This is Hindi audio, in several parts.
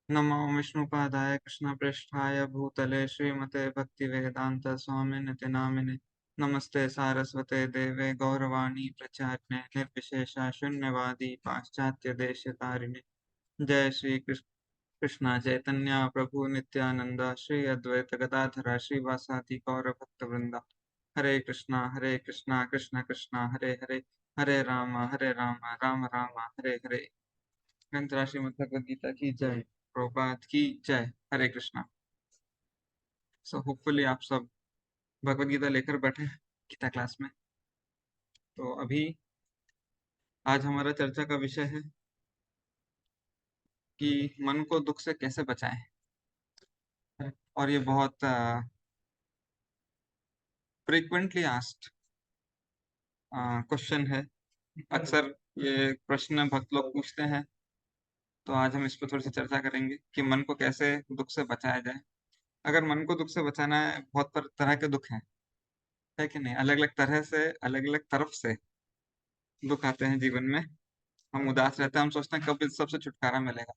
नमो विष्णुपादाय कृष्णप्रेष्ठाय भूतले श्रीमते भक्तिवेदांत स्वामिनिति नामिने नमस्ते सारस्वते देवे गौरवाणी प्रचारिणे निर्विशेषा शून्यवादी पाश्चात्य देशतारिणे जय श्री कृष्ण चैतन्य प्रभु नित्यानंद श्री अद्वैत गदाधर श्रीवासादि गौर भक्त वृंदा हरे कृष्णा कृष्ण कृष्ण हरे हरे हरे राम राम राम हरे हरे। ग्रंथ श्रीमद् भगवद गीता की जय। प्रभुपाद की जय। हरे कृष्णा। सो होपफुली आप सब भगवद गीता लेकर बैठे हैं गीता क्लास में। तो अभी आज हमारा चर्चा का विषय है कि मन को दुख से कैसे बचाएं। और ये बहुत फ्रीक्वेंटली आस्क्ड क्वेश्चन है। अक्सर ये प्रश्न भक्त लोग पूछते हैं, तो आज हम इस पर थोड़ी सी चर्चा करेंगे कि मन को कैसे दुख से बचाया जाए। अगर मन को दुख से बचाना है, बहुत तरह के दुख हैं, है कि नहीं। अलग अलग तरह से, अलग अलग तरफ से दुख आते हैं जीवन में। हम उदास रहते हैं, हम सोचते हैं कब इस सबसे छुटकारा मिलेगा।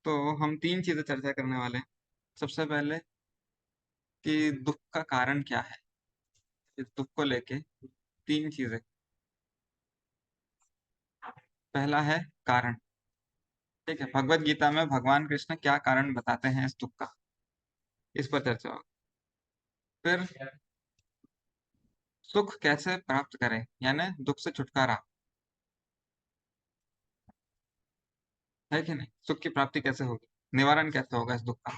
तो हम तीन चीजें चर्चा करने वाले हैं। सबसे पहले कि दुख का कारण क्या है। इस दुख को लेके तीन चीजें। पहला है कारण। ठीक है, भगवत गीता में भगवान कृष्ण क्या कारण बताते हैं इस दुख का, इस पर चर्चा होगी। फिर सुख कैसे प्राप्त करें, यानी दुख से छुटकारा, है कि नहीं। सुख की प्राप्ति कैसे होगी, निवारण कैसे होगा इस दुख का।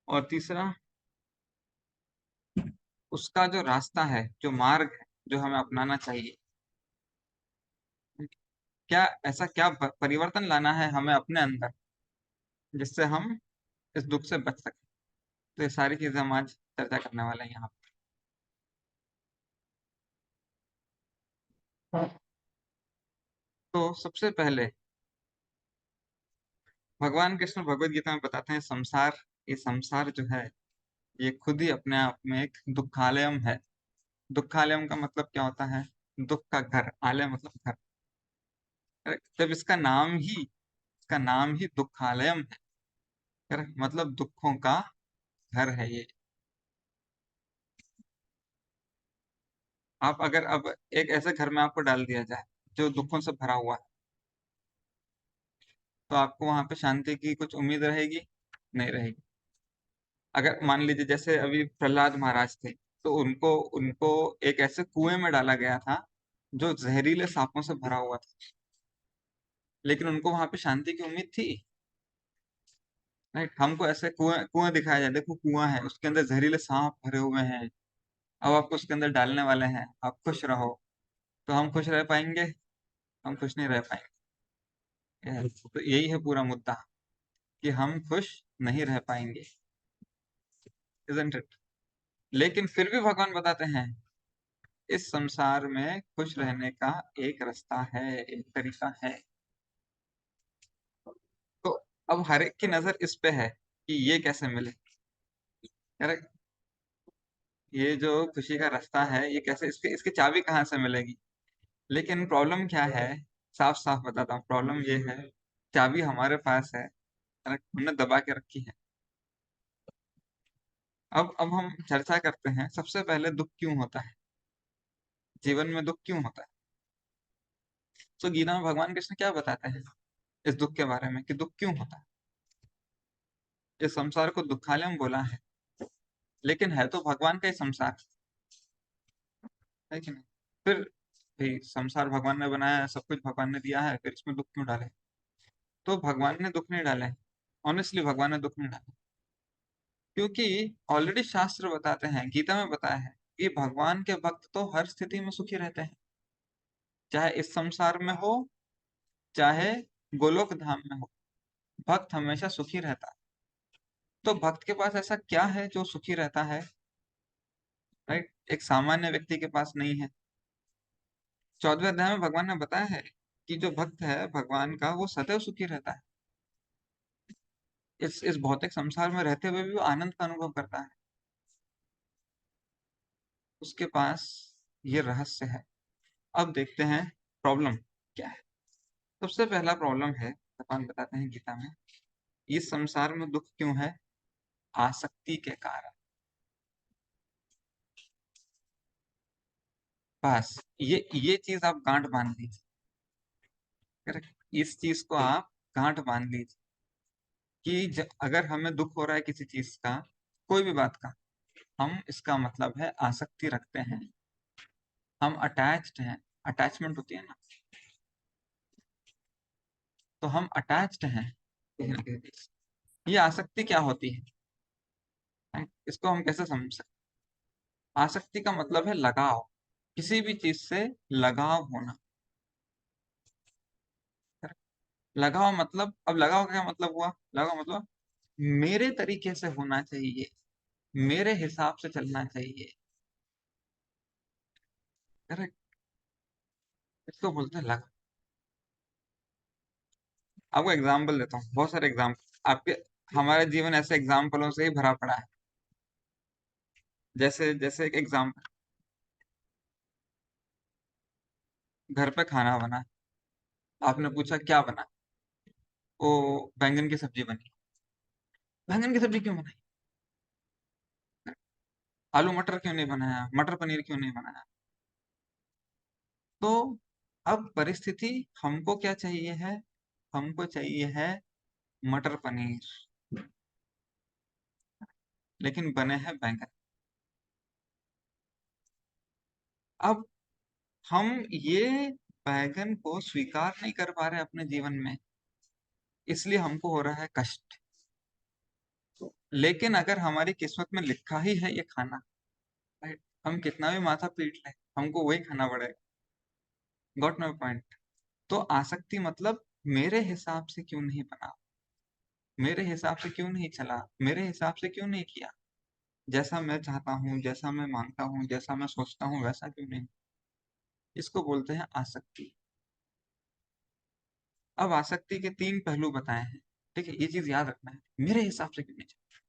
और तीसरा, उसका जो रास्ता है, जो मार्ग है, जो हमें अपनाना चाहिए। क्या ऐसा क्या परिवर्तन लाना है हमें अपने अंदर, जिससे हम इस दुख से बच सकें। तो ये सारी चीजें हम आज चर्चा करने वाले हैं यहाँ पर। तो सबसे पहले भगवान कृष्ण भगवत गीता में बताते हैं संसार, ये संसार जो है, ये खुद ही अपने आप में एक दुखालयम है। दुखालयम का मतलब क्या होता है, दुख का घर। आलय मतलब घर। जब इसका नाम ही दुखालयम है, correct? मतलब दुखों का घर है ये। आप अगर अब एक ऐसे घर में आपको डाल दिया जाए जो दुखों से भरा हुआ है, तो आपको वहां पे शांति की कुछ उम्मीद रहेगी? नहीं रहेगी। अगर मान लीजिए जैसे अभी प्रहलाद महाराज थे, तो उनको उनको एक ऐसे कुएं में डाला गया था जो जहरीले सांपों से भरा हुआ था, लेकिन उनको वहां पे शांति की उम्मीद थी। राइट, हमको ऐसे कुएं कुएं दिखाया जाए, देखो कुआं है, उसके अंदर जहरीले सांप भरे हुए हैं, अब आपको उसके अंदर डालने वाले हैं, आप खुश रहो। तो हम खुश रह पाएंगे? हम खुश नहीं रह पाएंगे। तो यही है पूरा मुद्दा, कि हम खुश नहीं रह पाएंगे, इजंट इट। लेकिन फिर भी भगवान बताते हैं इस संसार में खुश रहने का एक रास्ता है, एक तरीका है। तो अब हर एक की नजर इस पे है कि ये कैसे मिले। यार, ये जो खुशी का रास्ता है, ये कैसे, इसके इसकी चाबी कहाँ से मिलेगी। लेकिन प्रॉब्लम क्या है, साफ साफ बताता हूँ, प्रॉब्लम ये है, चाबी हमारे पास है, हमने दबा के रखी है। अब हम चर्चा करते हैं सबसे पहले दुख क्यों होता है, जीवन में दुख क्यों होता है। तो गीता में भगवान कृष्ण क्या बताते हैं इस दुख के बारे में, कि दुख क्यों होता है। इस संसार को दुखालयम बोला है, लेकिन है तो भगवान का ही संसार, है कि नहीं। फिर भाई, संसार भगवान ने बनाया है, सब कुछ भगवान ने दिया है, फिर इसमें दुख क्यों डाले। तो भगवान ने दुख नहीं डाले, ऑनेस्टली भगवान ने दुख नहीं डाले, क्योंकि ऑलरेडी शास्त्र बताते हैं, गीता में बताया है कि भगवान के भक्त तो हर स्थिति में सुखी रहते हैं, चाहे इस संसार में हो, चाहे गोलोक धाम में हो, भक्त हमेशा सुखी रहता है। तो भक्त के पास ऐसा क्या है जो सुखी रहता है, राइट, एक सामान्य व्यक्ति के पास नहीं है। 14वें अध्याय में भगवान ने बताया है कि जो भक्त है भगवान का, वो सदैव सुखी रहता है। इस भौतिक संसार में रहते हुए भी वो आनंद का अनुभव करता है, उसके पास ये रहस्य है। अब देखते हैं प्रॉब्लम क्या है। सबसे पहला प्रॉब्लम है, भगवान बताते हैं गीता में, इस संसार में दुख क्यों है? आसक्ति के कारण। बस ये चीज आप गांठ बांध लीजिए। करेक्ट। इस चीज को आप गांठ बांध लीजिए कि अगर हमें दुख हो रहा है किसी चीज का, कोई भी बात का, हम इसका मतलब है आसक्ति रखते हैं, हम अटैच्ड हैं। अटैचमेंट होती है ना, तो हम अटैच्ड हैं किसी न किसी चीज से। ये आसक्ति क्या होती है? right? इसको हम कैसे समझ सकते हैं? आसक्ति का मतलब है लगाव, किसी भी चीज से लगाव होना। correct? लगाव मतलब, अब लगाव का क्या मतलब हुआ? लगाव मतलब मेरे तरीके से होना चाहिए, मेरे हिसाब से चलना चाहिए। करेक्ट। इसको बोलते हैं लगाव। आपको एग्जाम्पल देता हूँ, बहुत सारे एग्जाम्पल आपके, हमारा जीवन ऐसे एग्जाम्पलों से ही भरा पड़ा है। जैसे जैसे एक एग्जाम्पल, घर पे खाना बना, आपने पूछा क्या बना? वो बैंगन की सब्जी बनी। बैंगन की सब्जी क्यों बनाई? आलू मटर क्यों नहीं बनाया? मटर पनीर क्यों नहीं बनाया? तो अब परिस्थिति, हमको क्या चाहिए है? हमको चाहिए है मटर पनीर, लेकिन बने हैं बैंगन। अब हम ये बैगन को स्वीकार नहीं कर पा रहे अपने जीवन में, इसलिए हमको हो रहा है कष्ट। लेकिन अगर हमारी किस्मत में लिखा ही है ये खाना, राइट, हम कितना भी माथा पीट लें, हमको वही खाना पड़ेगा। Got my point? तो आसक्ति मतलब मेरे हिसाब से क्यों नहीं बना, मेरे हिसाब से क्यों नहीं चला, मेरे हिसाब से क्यों नहीं किया, जैसा मैं चाहता हूँ, जैसा मैं मांगता हूँ, जैसा मैं सोचता हूँ, वैसा क्यों नहीं। इसको बोलते हैं आसक्ति। अब आसक्ति के तीन पहलू बताए हैं। ठीक है, ये चीज याद रखना है, मेरे हिसाब से क्यों नहीं चलती।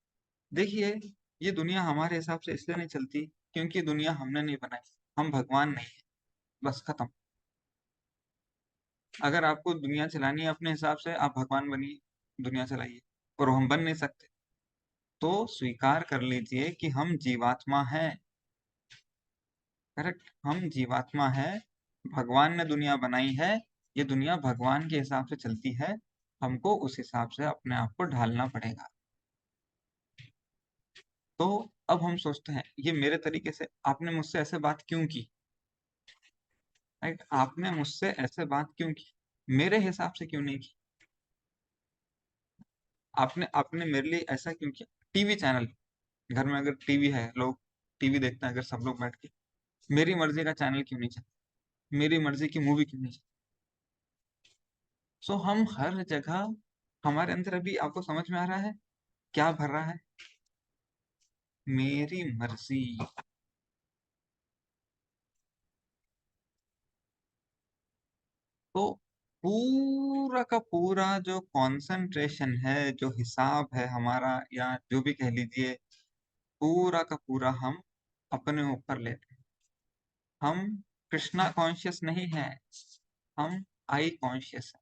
देखिए, ये दुनिया हमारे हिसाब से इसलिए नहीं चलती क्योंकि दुनिया हमने नहीं बनाई, हम भगवान नहीं है, बस खत्म। अगर आपको दुनिया चलानी है अपने हिसाब से, आप भगवान बनिए, दुनिया चलाइए, और हम बन नहीं सकते। तो स्वीकार कर लीजिए कि हम जीवात्मा हैं। करेक्ट, हम जीवात्मा है, भगवान ने दुनिया बनाई है, ये दुनिया भगवान के हिसाब से चलती है, हमको उस हिसाब से अपने आप को ढालना पड़ेगा। तो अब हम सोचते हैं ये मेरे तरीके से, आपने मुझसे ऐसे बात क्यों की? राइट, आपने मुझसे ऐसे बात क्यों की, मेरे हिसाब से क्यों नहीं की? आपने आपने मेरे लिए ऐसा क्यों किया? टीवी चैनल, घर में अगर टीवी है, लोग टीवी देखते हैं, अगर सब लोग बैठ के, मेरी मर्जी का चैनल क्यों नहीं चलता, मेरी मर्जी की मूवी क्यों नहीं चलती? सो हम हर जगह, हमारे अंदर अभी आपको समझ में आ रहा है क्या भर रहा है? मेरी मर्जी। तो पूरा का पूरा जो कंसंट्रेशन है, जो हिसाब है हमारा, या जो भी कह लीजिए, पूरा का पूरा हम अपने ऊपर लेते हैं। हम कृष्णा कॉन्शियस नहीं है, हम आई कॉन्शियस है।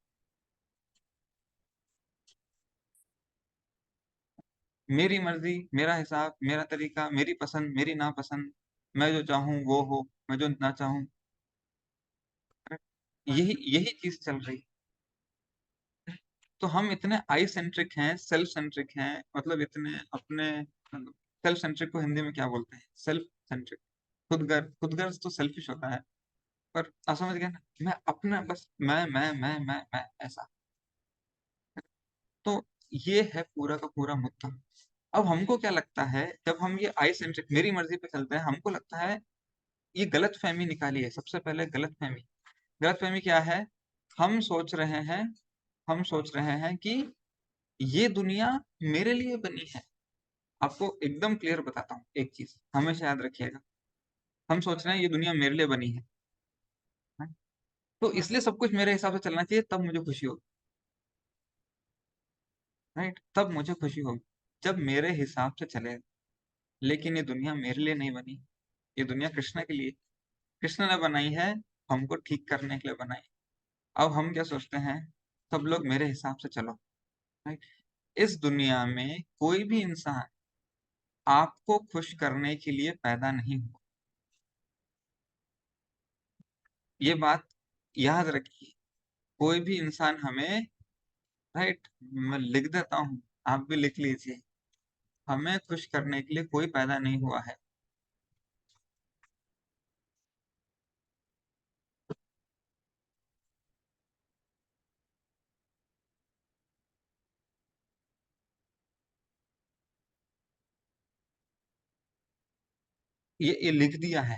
मेरी मर्जी, मेरा हिसाब, मेरा तरीका, मेरी पसंद, मेरी नापसंद, मैं जो चाहूँ वो हो, मैं जो ना चाहूँ। यही यही चीज चल रही है। तो हम इतने आई सेंट्रिक हैं, सेल्फ सेंट्रिक हैं, मतलब इतने अपने, सेल्फ सेंट्रिक को हिंदी में क्या बोलते हैं? सेल्फ सेंट्रिक, खुदगर्ज तो सेल्फिश होता है, पर आप समझ गए ना, मैं अपना बस, मैं ऐसा। तो ये है पूरा का पूरा मुद्दा। अब हमको क्या लगता है, जब हम ये आई सेंट्रिक, मेरी मर्जी पे चलते हैं, हमको लगता है, ये गलत फहमी निकाली है सबसे पहले। गलत फहमी, गलत फहमी क्या है? हम सोच रहे हैं, हम सोच रहे हैं कि ये दुनिया मेरे लिए बनी है। आपको एकदम क्लियर बताता हूँ एक चीज, हमेशा याद रखिएगा, हम सोच रहे हैं ये दुनिया मेरे लिए बनी है, हाँ? तो इसलिए सब कुछ मेरे हिसाब से चलना चाहिए, तब मुझे खुशी होगी। राइट, तब मुझे खुशी होगी जब मेरे हिसाब से चले। लेकिन ये दुनिया मेरे लिए नहीं बनी, ये दुनिया कृष्ण के लिए, कृष्ण ने बनाई है, हमको ठीक करने के लिए बनाई। अब हम क्या सोचते हैं, सब लोग मेरे हिसाब से चलो। राइट, इस दुनिया में कोई भी इंसान आपको खुश करने के लिए पैदा नहीं हुआ। ये बात याद रखिए। कोई भी इंसान हमें, राइट, मैं लिख देता हूँ, आप भी लिख लीजिए, हमें खुश करने के लिए कोई पैदा नहीं हुआ है। ये लिख दिया है,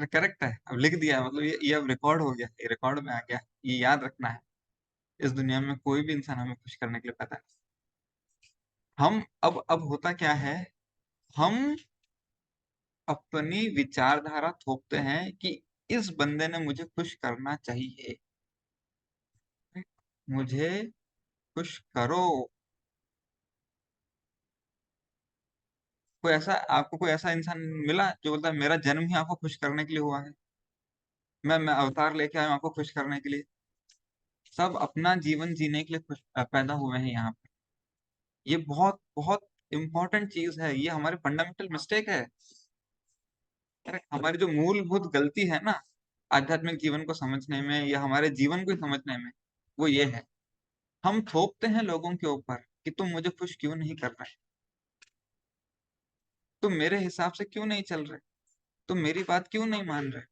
करेक्ट है, अब लिख दिया है, मतलब ये अब रिकॉर्ड हो गया, ये रिकॉर्ड में आ गया, ये याद रखना है। इस दुनिया में कोई भी इंसान हमें खुश करने के लिए पैदा नहीं। हम अब होता क्या है, हम अपनी विचारधारा थोपते हैं कि इस बंदे ने मुझे खुश करना चाहिए, मुझे खुश करो। कोई ऐसा, आपको कोई ऐसा इंसान मिला जो बोलता है मेरा जन्म ही आपको खुश करने के लिए हुआ है, मैं अवतार लेके आया हूं आपको खुश करने के लिए? सब अपना जीवन जीने के लिए पैदा हुए हैं यहाँ पे। ये बहुत बहुत इंपॉर्टेंट चीज है, ये हमारे फंडामेंटल मिस्टेक है। अरे हमारी जो मूलभूत गलती है ना आध्यात्मिक जीवन को समझने में या हमारे जीवन को समझने में, वो ये है, हम थोपते हैं लोगों के ऊपर कि तुम मुझे खुश क्यों नहीं कर रहे, तुम मेरे हिसाब से क्यों नहीं चल रहे, तुम मेरी बात क्यों नहीं मान रहे।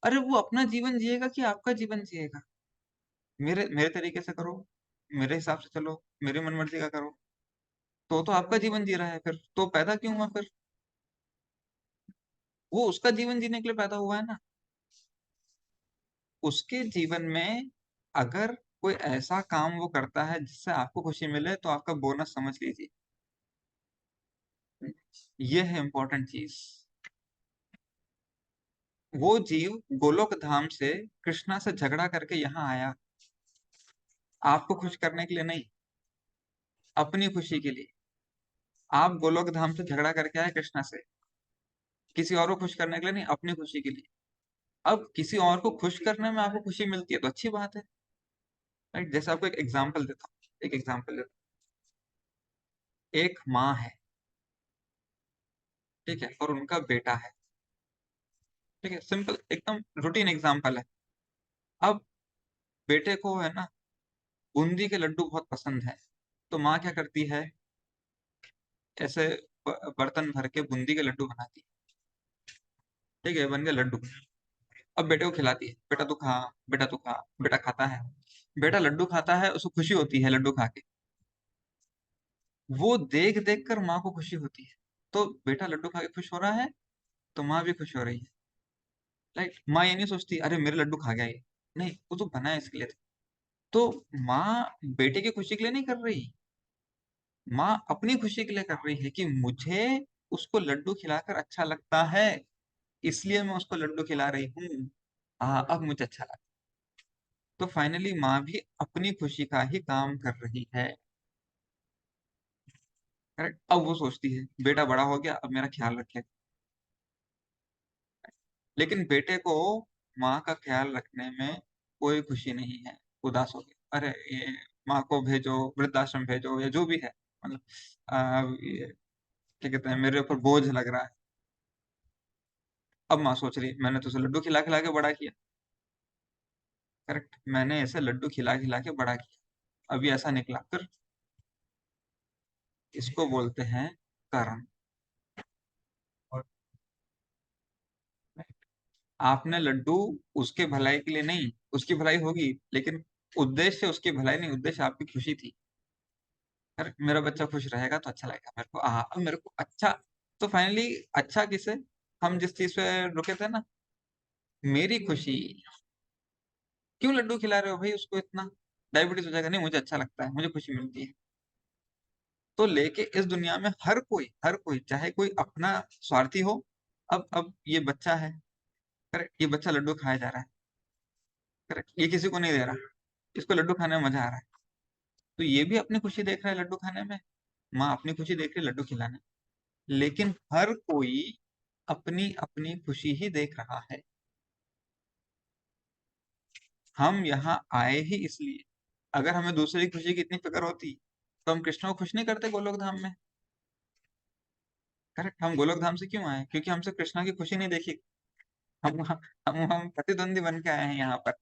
अरे वो अपना जीवन जिएगा कि आपका जीवन जिएगा? मेरे मेरे तरीके से करो, मेरे हिसाब से चलो, मेरी मनमर्जी का करो, तो आपका जीवन जी रहा है, फिर तो पैदा क्यों हुआ फिर? वो उसका जीवन जीने के लिए पैदा हुआ है ना। उसके जीवन में अगर कोई ऐसा काम वो करता है जिससे आपको खुशी मिले तो आपका बोनस समझ लीजिए। ये है इंपॉर्टेंट चीज। वो जीव गोलोक धाम से कृष्णा से झगड़ा करके यहाँ आया, आपको खुश करने के लिए नहीं, अपनी खुशी के लिए। आप गोलोक धाम से झगड़ा करके आए कृष्णा से, किसी और को खुश करने के लिए नहीं, अपनी खुशी के लिए। अब किसी और को खुश करने में आपको खुशी मिलती है तो अच्छी बात है, राइट? जैसे आपको एक एग्जांपल देता हूँ, एक एग्जांपल देता हूँ। एक माँ है, ठीक है, और उनका बेटा है, ठीक है, सिंपल एकदम रूटीन एग्जांपल है। अब बेटे को है ना बूंदी के लड्डू बहुत पसंद है, तो माँ क्या करती है, ऐसे बर्तन भर के बूंदी के लड्डू बनाती है, ठीक है, बन गए लड्डू। अब बेटे को खिलाती है, बेटा तू खा, बेटा तू खा, बेटा खाता है। बेटा लड्डू खाता है, उसको खुशी होती है लड्डू खा के, वो देख देख कर माँ को खुशी होती है। तो बेटा लड्डू खा के खुश हो रहा है, तो माँ भी खुश हो रही है, राइट? माँ ये नहीं सोचती अरे मेरे लड्डू खा गया ये, नहीं, वो तो बना है इसके लिए। तो माँ बेटे की खुशी के लिए नहीं कर रही, माँ अपनी खुशी के लिए कर रही है कि मुझे उसको लड्डू खिलाकर अच्छा लगता है, इसलिए मैं उसको लड्डू खिला रही हूँ। हाँ, अब मुझे अच्छा लगा। तो फाइनली माँ भी अपनी खुशी का ही काम कर रही है, करेक्ट? अब वो सोचती है बेटा बड़ा हो गया, अब मेरा ख्याल रखे। लेकिन बेटे को माँ का ख्याल रखने में कोई खुशी नहीं है, उदास हो गया, अरे ये माँ को भेजो, वृद्धाश्रम भेजो, या जो भी है, मतलब ये क्या कहते हैं, मेरे ऊपर बोझ लग रहा है। अब माँ सोच रही मैंने तो उसे लड्डू खिला खिला के बड़ा किया, करेक्ट, मैंने ऐसे लड्डू खिला खिला के बड़ा किया, अभी ऐसा निकला, फिर इसको बोलते हैं कर्म। और आपने लड्डू उसके भलाई के लिए नहीं, उसकी भलाई होगी लेकिन उद्देश्य उसकी भलाई नहीं, उद्देश्य आपकी खुशी थी। अरे मेरा बच्चा खुश रहेगा तो अच्छा लगेगा मेरे को, अब मेरे को अच्छा। तो फाइनली अच्छा किसे, हम जिस चीज पे रुके थे ना, मेरी खुशी, क्यों लड्डू खिला रहे हो भाई उसको इतना, डायबिटीज हो जाएगा, नहीं मुझे अच्छा लगता है, मुझे खुशी मिलती है। तो लेके इस दुनिया में हर कोई चाहे कोई अपना स्वार्थी हो। अब ये बच्चा है, करेक्ट, ये बच्चा लड्डू खाया जा रहा है, करेक्ट, ये किसी को नहीं दे रहा, इसको लड्डू खाने में मजा आ रहा है, तो ये भी अपनी खुशी देख रहा है लड्डू खाने में, माँ अपनी खुशी देख रही है लड्डू खिलाने में। लेकिन हर कोई अपनी अपनी खुशी ही देख रहा है। हम यहाँ आए ही इसलिए, अगर हमें दूसरे की खुशी की इतनी फिक्र होती तो हम कृष्ण को खुश नहीं करते गोलोक धाम में? करेक्ट। हम गोलोक धाम से क्यों आए? क्योंकि हमसे कृष्णा की खुशी नहीं देखी। हम प्रतिद्वंदी बन के आए हैं यहाँ पर।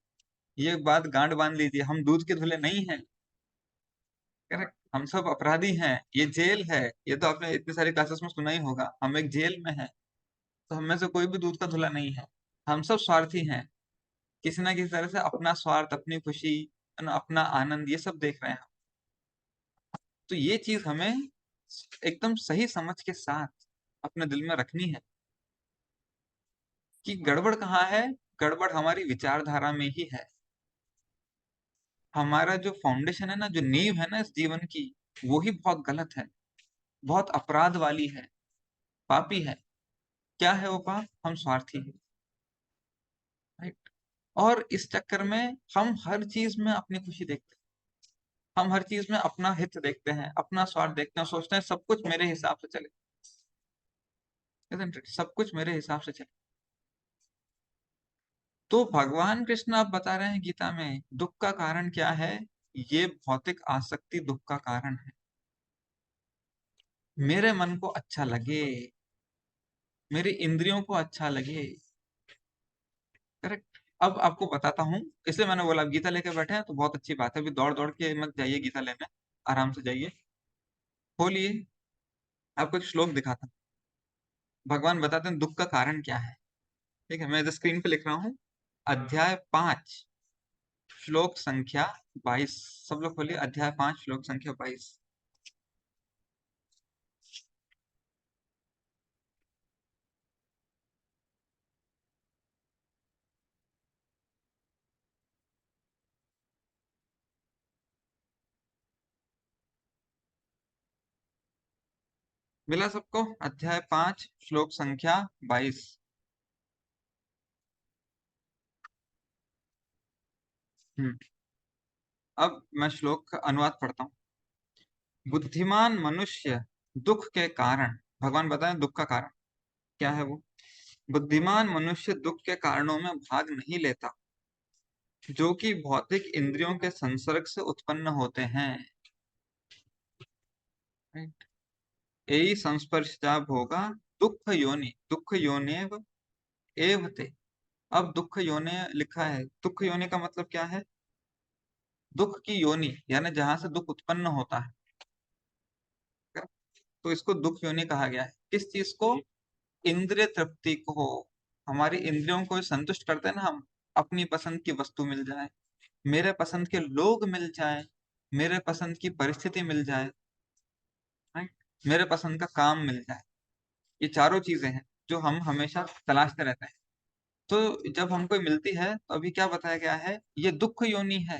ये बात गांड बांध लीजिए, हम दूध के धुले नहीं हैं। करेक्ट। हम सब अपराधी हैं। ये जेल है। ये तो आपने इतनी सारी क्लासेस में सुना ही होगा, हम एक जेल में हैं। तो हम में से कोई भी दूध का धुला नहीं है। हम सब स्वार्थी हैं। किसी ना किसी तरह से अपना स्वार्थ, अपनी खुशी, है ना, अपना आनंद, ये सब देख रहे हैं। तो ये चीज हमें एकदम सही समझ के साथ अपने दिल में रखनी है कि गड़बड़ कहाँ है। गड़बड़ हमारी विचारधारा में ही है। हमारा जो फाउंडेशन है ना, जो नींव है ना इस जीवन की, वो ही बहुत गलत है, बहुत अपराध वाली है, पापी है। क्या है वो पाप? हम स्वार्थी हैं। राइट। और इस चक्कर में हम हर चीज में अपनी खुशी देखते हैं। हम हर चीज में अपना हित देखते हैं, अपना स्वार्थ देखते हैं, सोचते हैं सब कुछ मेरे हिसाब से चले। Isn't it? सब कुछ मेरे हिसाब से चले। तो भगवान कृष्ण आप बता रहे हैं गीता में दुख का कारण क्या है? ये भौतिक आसक्ति दुख का कारण है। मेरे मन को अच्छा लगे, मेरी इंद्रियों को अच्छा लगे। करेक्ट। अब आपको बताता हूँ, इसलिए मैंने बोला आप गीता लेके बैठे हैं तो बहुत अच्छी बात है। अभी दौड़ दौड़ के मत जाइए गीता लेने, आराम से जाइए, खोलिए, आपको एक श्लोक दिखाता हूँ। भगवान बताते हैं दुख का कारण क्या है। ठीक है, मैं इधर स्क्रीन पे लिख रहा हूँ। अध्याय 5, श्लोक संख्या 22। सब लोग खोलिए, अध्याय 5 श्लोक संख्या 22। मिला सबको? अध्याय 5 श्लोक संख्या 22। हम्म। अब मैं श्लोक का अनुवाद पढ़ता हूँ। बुद्धिमान मनुष्य दुख के कारण, भगवान बताएं दुख का कारण क्या है वो। बुद्धिमान मनुष्य दुख के कारणों में भाग नहीं लेता, जो कि भौतिक इंद्रियों के संसर्ग से उत्पन्न होते हैं। यही संस्पर्शजा भोगा दुख योनि, दुख योनेव एवते। अब दुख योनि लिखा है, दुख योनि का मतलब क्या है? दुख की योनि, यानी जहां से दुख उत्पन्न होता है। तो इसको दुख योनि कहा गया है। किस चीज को? इंद्रिय तृप्ति को। हमारी इंद्रियों को संतुष्ट करते हैं ना हम, अपनी पसंद की वस्तु मिल जाए, मेरे पसंद के लोग मिल जाए, मेरे पसंद की परिस्थिति मिल जाए, राइट, मेरे पसंद का काम मिल जाए। ये चारों चीजें हैं जो हम हमेशा तलाशते रहते हैं। तो जब हमको मिलती है तो अभी क्या बताया गया है? ये दुख योनि है।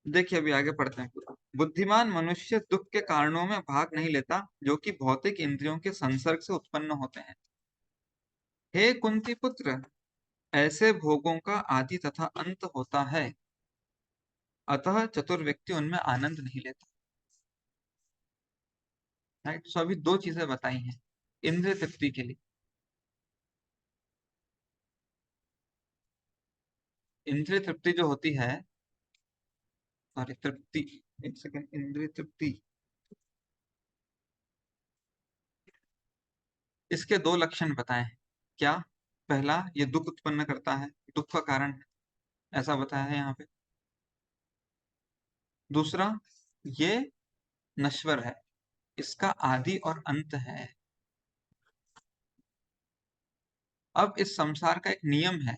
देखिए अभी आगे पढ़ते हैं पूरा। बुद्धिमान मनुष्य दुख के कारणों में भाग नहीं लेता, जो कि भौतिक इंद्रियों के संसर्ग से उत्पन्न होते हैं। हे कुंती पुत्र, ऐसे भोगों का आदि तथा अंत होता है, अतः चतुर व्यक्ति उनमें आनंद नहीं लेता। राइट। सो अभी दो चीजें बताई हैं इंद्रिय तृप्ति के लिए। इंद्रिय तृप्ति जो होती है, सॉरी तृप्ति, एक सेकेंड, इंद्रिय तृप्ति, इसके दो लक्षण बताए हैं। क्या? पहला, ये दुख उत्पन्न करता है, दुख का कारण है, ऐसा बताया है यहाँ पे। दूसरा, ये नश्वर है, इसका आदि और अंत है। अब इस संसार का एक नियम है।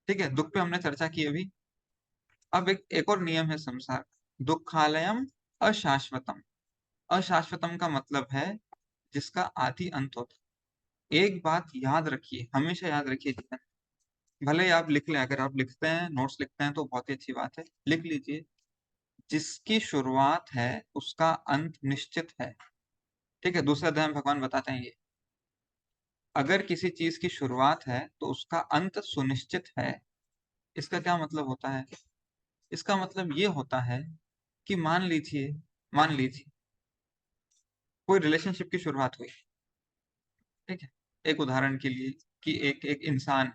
ठीक है, दुख पे हमने चर्चा की अभी। अब एक और नियम है संसार का, दुखालयम अशाश्वतम। अशाश्वतम का मतलब है जिसका आदि अंत होता है। एक बात याद रखिए, हमेशा याद रखिए जीवन में। भले ही आप लिख लें, अगर आप लिखते हैं, नोट्स लिखते हैं तो बहुत ही अच्छी बात है, लिख लीजिए। जिसकी शुरुआत है उसका अंत निश्चित है। ठीक है, दूसरा अध्याय में भगवान बताते हैं ये, अगर किसी चीज की शुरुआत है तो उसका अंत सुनिश्चित है। इसका क्या मतलब होता है? इसका मतलब ये होता है कि मान लीजिए कोई रिलेशनशिप की शुरुआत हुई। ठीक है, एक उदाहरण के लिए, कि एक एक इंसान,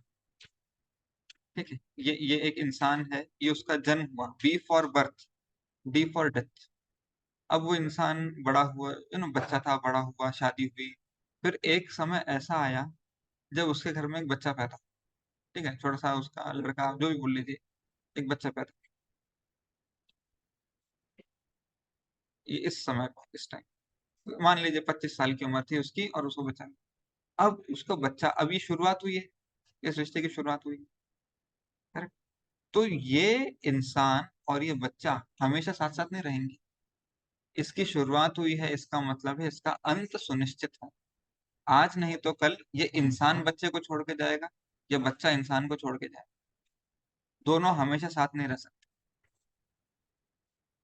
ठीक है, ये एक इंसान है, ये उसका जन्म हुआ, B for birth, D for death. अब वो इंसान बड़ा हुआ, बच्चा था, बड़ा हुआ, शादी हुई। फिर एक समय ऐसा आया जब उसके घर में एक बच्चा पैदा, ठीक है, छोटा सा उसका लड़का, जो भी बोल लीजिए, एक बच्चा पैदा। ये इस समय पर, इस टाइम मान लीजिए 25 साल की उम्र थी उसकी और उसको बच्चा। अब उसका बच्चा, अब ये शुरुआत हुई है, इस रिश्ते की शुरुआत हुई। करेक्ट। तो ये इंसान और ये बच्चा हमेशा साथ साथ नहीं रहेंगे। इसकी शुरुआत हुई है, इसका मतलब है इसका अंत सुनिश्चित है। आज नहीं तो कल ये इंसान बच्चे को छोड़ के जाएगा, या बच्चा इंसान को छोड़ के जाएगा। दोनों हमेशा साथ नहीं रह सकते।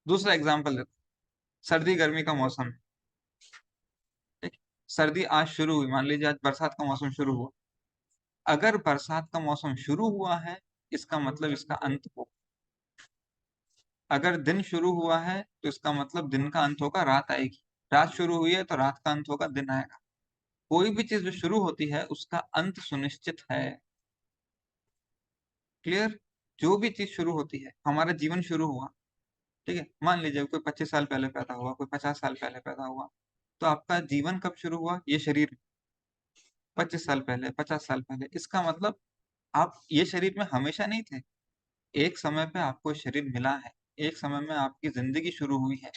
दूसरा एग्जाम्पल देता हूं। सर्दी गर्मी का मौसम है, ठीक है? सर्दी आज शुरू हुई, मान लीजिए आज बरसात का मौसम शुरू हुआ। अगर बरसात का मौसम शुरू हुआ है, इसका मतलब इसका अंत हो। अगर दिन शुरू हुआ है तो इसका मतलब दिन का अंत होगा, रात आएगी। रात शुरू हुई है तो रात का अंत होगा, दिन आएगा। कोई भी चीज जो शुरू होती है उसका अंत सुनिश्चित है। क्लियर? जो भी चीज शुरू होती है, हमारा जीवन शुरू हुआ, ठीक है, मान लीजिए कोई 25 साल पहले पैदा हुआ, कोई 50 साल पहले पैदा हुआ। तो आपका जीवन कब शुरू हुआ? ये शरीर 25 साल पहले, 50 साल पहले। इसका मतलब आप ये शरीर में हमेशा नहीं थे। एक समय पे आपको शरीर मिला है, एक समय में आपकी जिंदगी शुरू हुई है।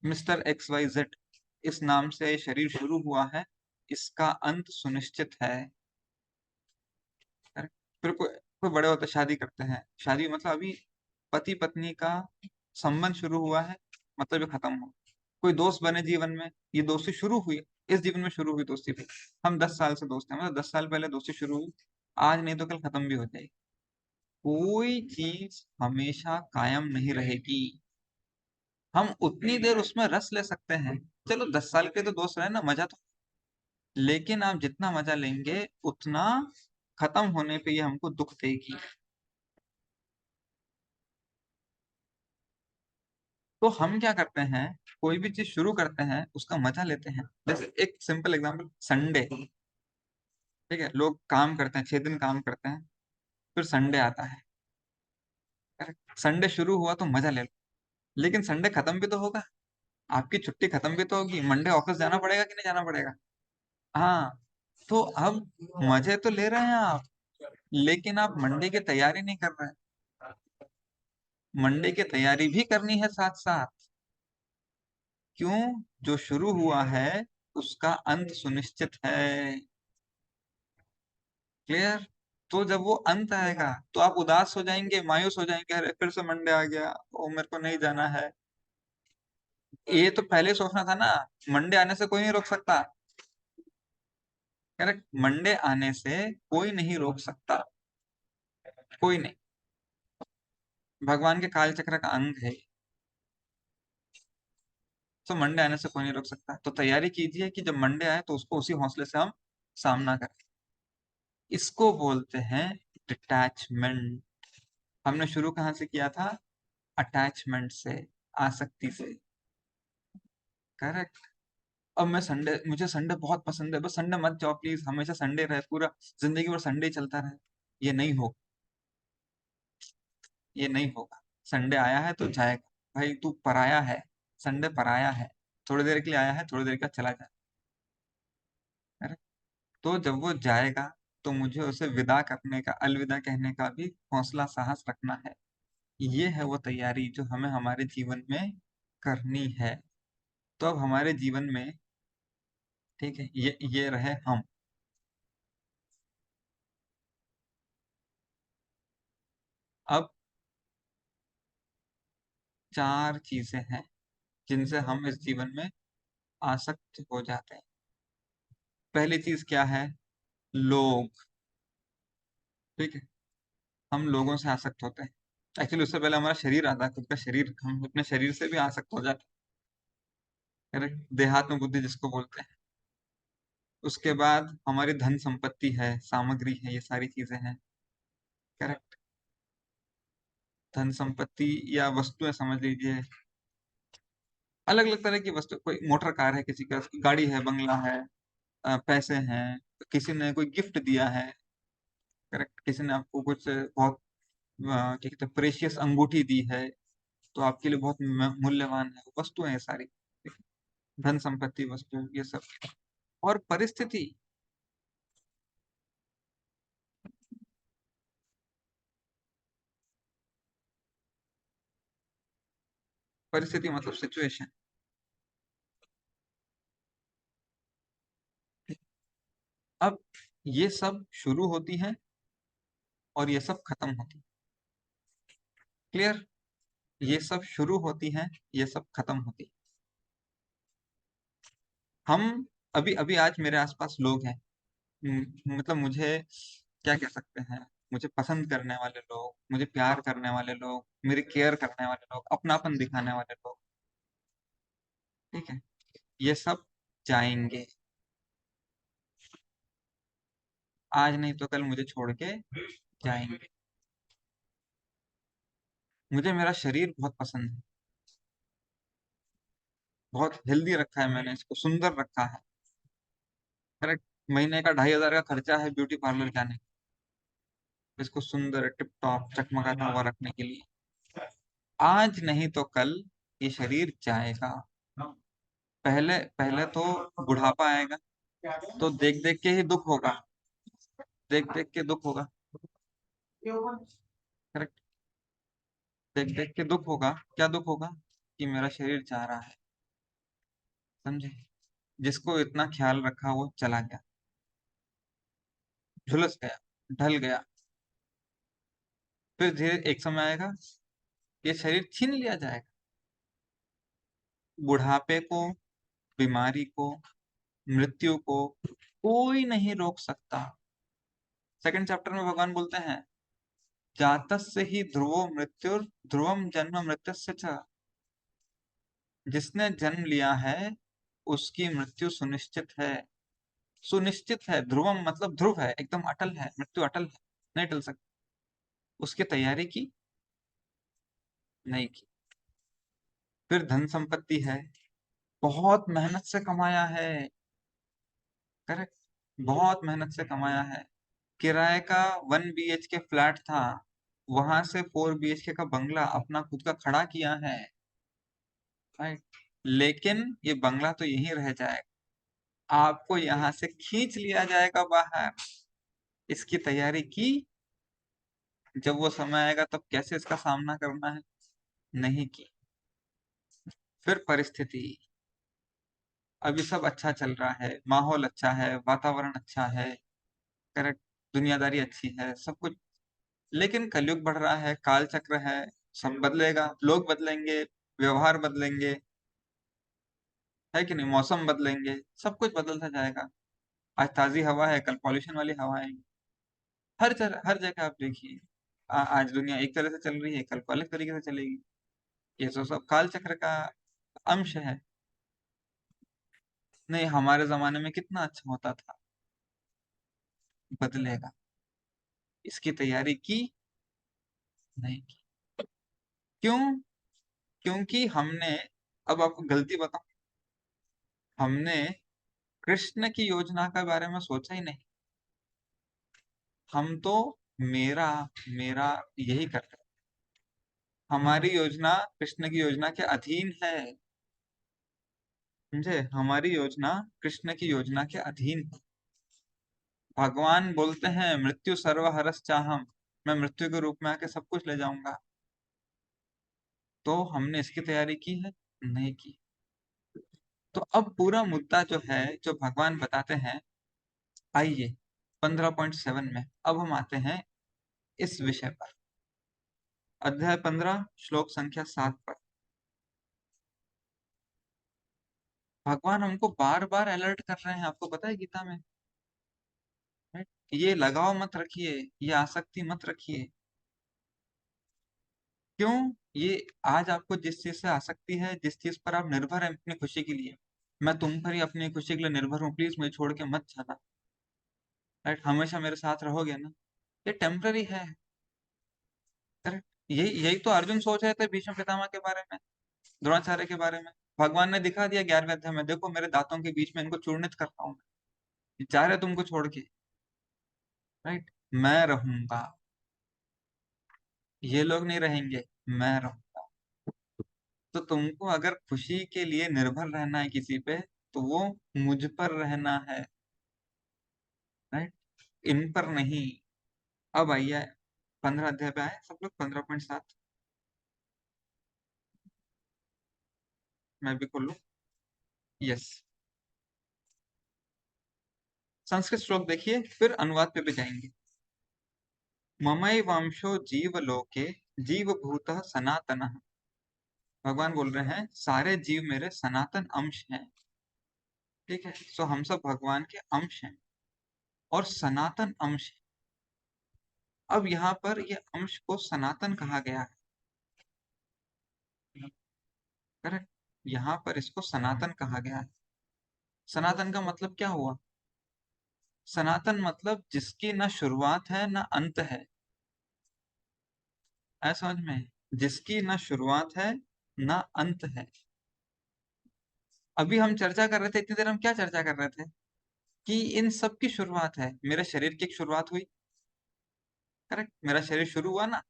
मिस्टर XYZ इस नाम से शरीर शुरू हुआ है, इसका अंत सुनिश्चित है। Correct? फिर कोई कोई बड़े होते शादी करते हैं, शादी मतलब अभी पति पत्नी का संबंध शुरू हुआ है, मतलब ये खत्म हो। कोई दोस्त बने जीवन में, ये दोस्ती शुरू हुई, इस जीवन में शुरू हुई दोस्ती भी। हम 10 साल से दोस्त हैं, मतलब 10 साल पहले दोस्ती शुरू हुई, आज नहीं तो कल खत्म भी हो जाएगी। कोई चीज हमेशा कायम नहीं रहेगी। हम उतनी देर उसमें रस ले सकते हैं, चलो 10 साल के तो दोस्त रहे ना, मजा तो। लेकिन आप जितना मजा लेंगे उतना खत्म होने पे ये हमको दुख देगी। तो हम क्या करते हैं, कोई भी चीज शुरू करते हैं उसका मजा लेते हैं। जैसे एक सिंपल एग्जांपल, संडे, ठीक है, लोग काम करते हैं, 6 दिन काम करते हैं, फिर संडे आता है। संडे शुरू हुआ तो मजा ले लो, लेकिन संडे खत्म भी तो होगा। आपकी छुट्टी खत्म भी तो होगी, मंडे ऑफिस जाना पड़ेगा कि नहीं जाना पड़ेगा? हाँ। तो अब मजे तो ले रहे हैं आप, लेकिन आप मंडे की तैयारी नहीं कर रहे हैं। मंडे की तैयारी भी करनी है साथ साथ। क्यों? जो शुरू हुआ है उसका अंत सुनिश्चित है। क्लियर? तो जब वो अंत आएगा तो आप उदास हो जाएंगे, मायूस हो जाएंगे, अरे फिर से मंडे आ गया, ओ मेरे को नहीं जाना है। ये तो पहले सोचना था ना, मंडे आने से कोई नहीं रोक सकता। करेक्ट, मंडे आने से कोई नहीं रोक सकता, कोई नहीं। भगवान के काल चक्र का अंग है। तो मंडे आने से कोई नहीं रोक सकता, तो तैयारी कीजिए कि जब मंडे आए तो उसको उसी हौसले से हम सामना करें। इसको बोलते हैं डिटैचमेंट। हमने शुरू कहाँ से किया था? अटैचमेंट से, आसक्ति से। करेक्ट। अब मैं संडे, मुझे संडे बहुत पसंद है, बस संडे मत जाओ प्लीज, हमेशा संडे रहे, पूरा जिंदगी भर संडे ही चलता रहे। ये नहीं होगा, ये नहीं होगा। संडे आया है तो जाएगा। भाई तू पराया है, संडे पराया है। थोड़ी देर के लिए आया है, थोड़ी देर के बाद चला जाए। तो जब वो जाएगा तो मुझे उसे विदा करने का, अलविदा कहने का भी हौसला साहस रखना है। ये है वो तैयारी जो हमें हमारे जीवन में करनी है। तो अब हमारे जीवन में, ठीक है, ये रहे हम। अब 4 चीजें हैं जिनसे हम इस जीवन में आसक्त हो जाते हैं। पहली चीज क्या है? लोग। ठीक है, हम लोगों से आसक्त होते हैं। एक्चुअली उससे पहले हमारा शरीर आता है, खुद का शरीर, हम अपने शरीर से भी आसक्त हो जाते हैं। करेक्ट, देहात्म में बुद्धि जिसको बोलते हैं। उसके बाद हमारी धन संपत्ति है, सामग्री है, ये सारी चीजें हैं। करेक्ट। धन संपत्ति या वस्तुएं समझ लीजिए, अलग अलग तरह की वस्तु, कोई मोटर कार है, किसी का गाड़ी है, बंगला है, पैसे हैं, किसी ने कोई गिफ्ट दिया है। करेक्ट, किसी ने आपको कुछ बहुत क्या कहते हैं, प्रेशियस अंगूठी दी है, तो आपके लिए बहुत मूल्यवान है, वस्तुएं हैं सारी। धन संपत्ति वस्तु ये सब। और परिस्थिति, परिस्थिति मतलब सिचुएशन। अब ये सब शुरू होती है और ये सब खत्म होती है। क्लियर? ये सब शुरू होती हैं, ये सब खत्म होती है। हम अभी अभी आज मेरे आसपास लोग हैं, मतलब मुझे क्या कह सकते हैं, मुझे पसंद करने वाले लोग, मुझे प्यार करने वाले लोग, मेरी केयर करने वाले लोग, अपनापन दिखाने वाले लोग। ठीक है, ये सब जाएंगे। आज नहीं तो कल मुझे छोड़ के जाएंगे। मुझे मेरा शरीर बहुत पसंद है, बहुत हेल्दी रखा है मैंने इसको, सुंदर रखा है। करेक्ट। महीने का 2,500 का खर्चा है ब्यूटी पार्लर जाने का, इसको सुंदर टिप टॉप चकमकाता हुआ रखने के लिए। आज नहीं तो कल ये शरीर जाएगा। पहले पहले तो बुढ़ापा आएगा, तो देख देख के ही दुख होगा, देख देख के दुख होगा। करेक्ट। देख देख के दुख होगा। क्या दुख होगा? कि मेरा शरीर जा रहा है। समझे? जिसको इतना ख्याल रखा वो चला गया, झुलस गया, ढल गया। फिर धीरे एक समय आएगा, ये शरीर छीन लिया जाएगा। बुढ़ापे को, बीमारी को, मृत्यु को कोई नहीं रोक सकता। सेकंड चैप्टर में भगवान बोलते हैं, जातस्य ही ध्रुवो मृत्युर ध्रुवम जन्म मृत्युस्य च। जिसने जन्म लिया है उसकी मृत्यु सुनिश्चित है। सुनिश्चित है, ध्रुवम मतलब ध्रुव है, एकदम अटल है, मृत्यु अटल है, नहीं टल सकती। उसकी तैयारी की? नहीं की। फिर धन संपत्ति है, बहुत मेहनत से कमाया है। करेक्ट। बहुत मेहनत से कमाया है। किराए का 1 BHK फ्लैट था, वहां से 4 BHK का बंगला अपना खुद का खड़ा किया है। राइट। लेकिन ये बंगला तो यहीं रह जाएगा, आपको यहाँ से खींच लिया जाएगा बाहर। इसकी तैयारी की? जब वो समय आएगा तब कैसे इसका सामना करना है, नहीं की। फिर परिस्थिति, अभी सब अच्छा चल रहा है, माहौल अच्छा है, वातावरण अच्छा है। करेक्ट। दुनियादारी अच्छी है, सब कुछ। लेकिन कलयुग बढ़ रहा है, काल चक्र है, सब बदलेगा, लोग बदलेंगे, व्यवहार बदलेंगे, है कि नहीं, मौसम बदलेंगे, सब कुछ बदलता जाएगा। आज ताजी हवा है, कल पॉल्यूशन वाली हवा आएगी। हर जगह आप देखिए, आज दुनिया एक तरह से चल रही है, कल को अलग तरीके से चलेगी। ये तो सब काल चक्र का अंश है। नहीं, हमारे जमाने में कितना अच्छा होता था। बदलेगा। इसकी तैयारी की? नहीं की। क्यों? क्योंकि हमने, अब आपको गलती बताऊं, हमने कृष्ण की योजना के बारे में सोचा ही नहीं। हम तो मेरा मेरा यही करते हैं। हमारी योजना कृष्ण की योजना के अधीन है। समझे? हमारी योजना कृष्ण की योजना के अधीन है। भगवान बोलते हैं, मृत्यु सर्वहरस चाहम, मैं मृत्यु के रूप में आके सब कुछ ले जाऊंगा। तो हमने इसकी तैयारी की है? नहीं की। तो अब पूरा मुद्दा जो है, जो भगवान बताते हैं, आइए 15.7 में अब हम आते हैं इस विषय पर। अध्याय 15 श्लोक संख्या 7 पर भगवान हमको बार बार अलर्ट कर रहे हैं, आपको पता है गीता में। right? ये लगाव मत रखिए, ये आसक्ति मत रखिए। क्यों? ये आज आपको जिस चीज से आसक्ति है, जिस चीज पर आप निर्भर हैं अपनी खुशी के लिए, मैं तुम पर ही अपनी खुशी के लिए निर्भर हूँ, प्लीज मुझे छोड़ के मत जाना। राइट? हमेशा मेरे साथ रहोगे ना? ये टेम्पररी है। करेक्ट। यही यही तो अर्जुन सोच रहे थे भीष्म पितामह के बारे में, द्रोणाचार्य के बारे में। भगवान ने दिखा दिया 11वें अध्याय में, देखो मेरे दांतों के बीच में इनको चूर्णित करता हूँ, ये जा रहे तुमको छोड़ के। राइट। मैं रहूंगा, ये लोग नहीं रहेंगे, मैं रहूंगा। तो तुमको अगर खुशी के लिए निर्भर रहना है किसी पे, तो वो मुझ पर रहना है, राइट, इन पर नहीं। अब आइए 15 अध्याय पे आए सब लोग, 15.7। मैं भी खोल लूं। यस। संस्कृत श्लोक देखिए, फिर अनुवाद पे भी जाएंगे। ममई वांशो जीवलोके जीवभूतः सनातनः। भगवान बोल रहे हैं सारे जीव मेरे सनातन अंश हैं। ठीक है, सो हम सब भगवान के अंश हैं और सनातन अंश हैं। अब यहाँ पर ये अंश को सनातन कहा गया है, करेक्ट। यहाँ पर इसको सनातन कहा गया है। सनातन का मतलब क्या हुआ? सनातन मतलब जिसकी ना शुरुआत है ना अंत है। ऐसा समझ में, जिसकी ना शुरुआत है ना अंत है। अभी हम चर्चा कर रहे थे, इतनी देर हम क्या चर्चा कर रहे थे? कि इन सब की शुरुआत है, मेरे शरीर की एक शुरुआत हुई। करेक्ट, मेरा शरीर शुरू हुआ ना,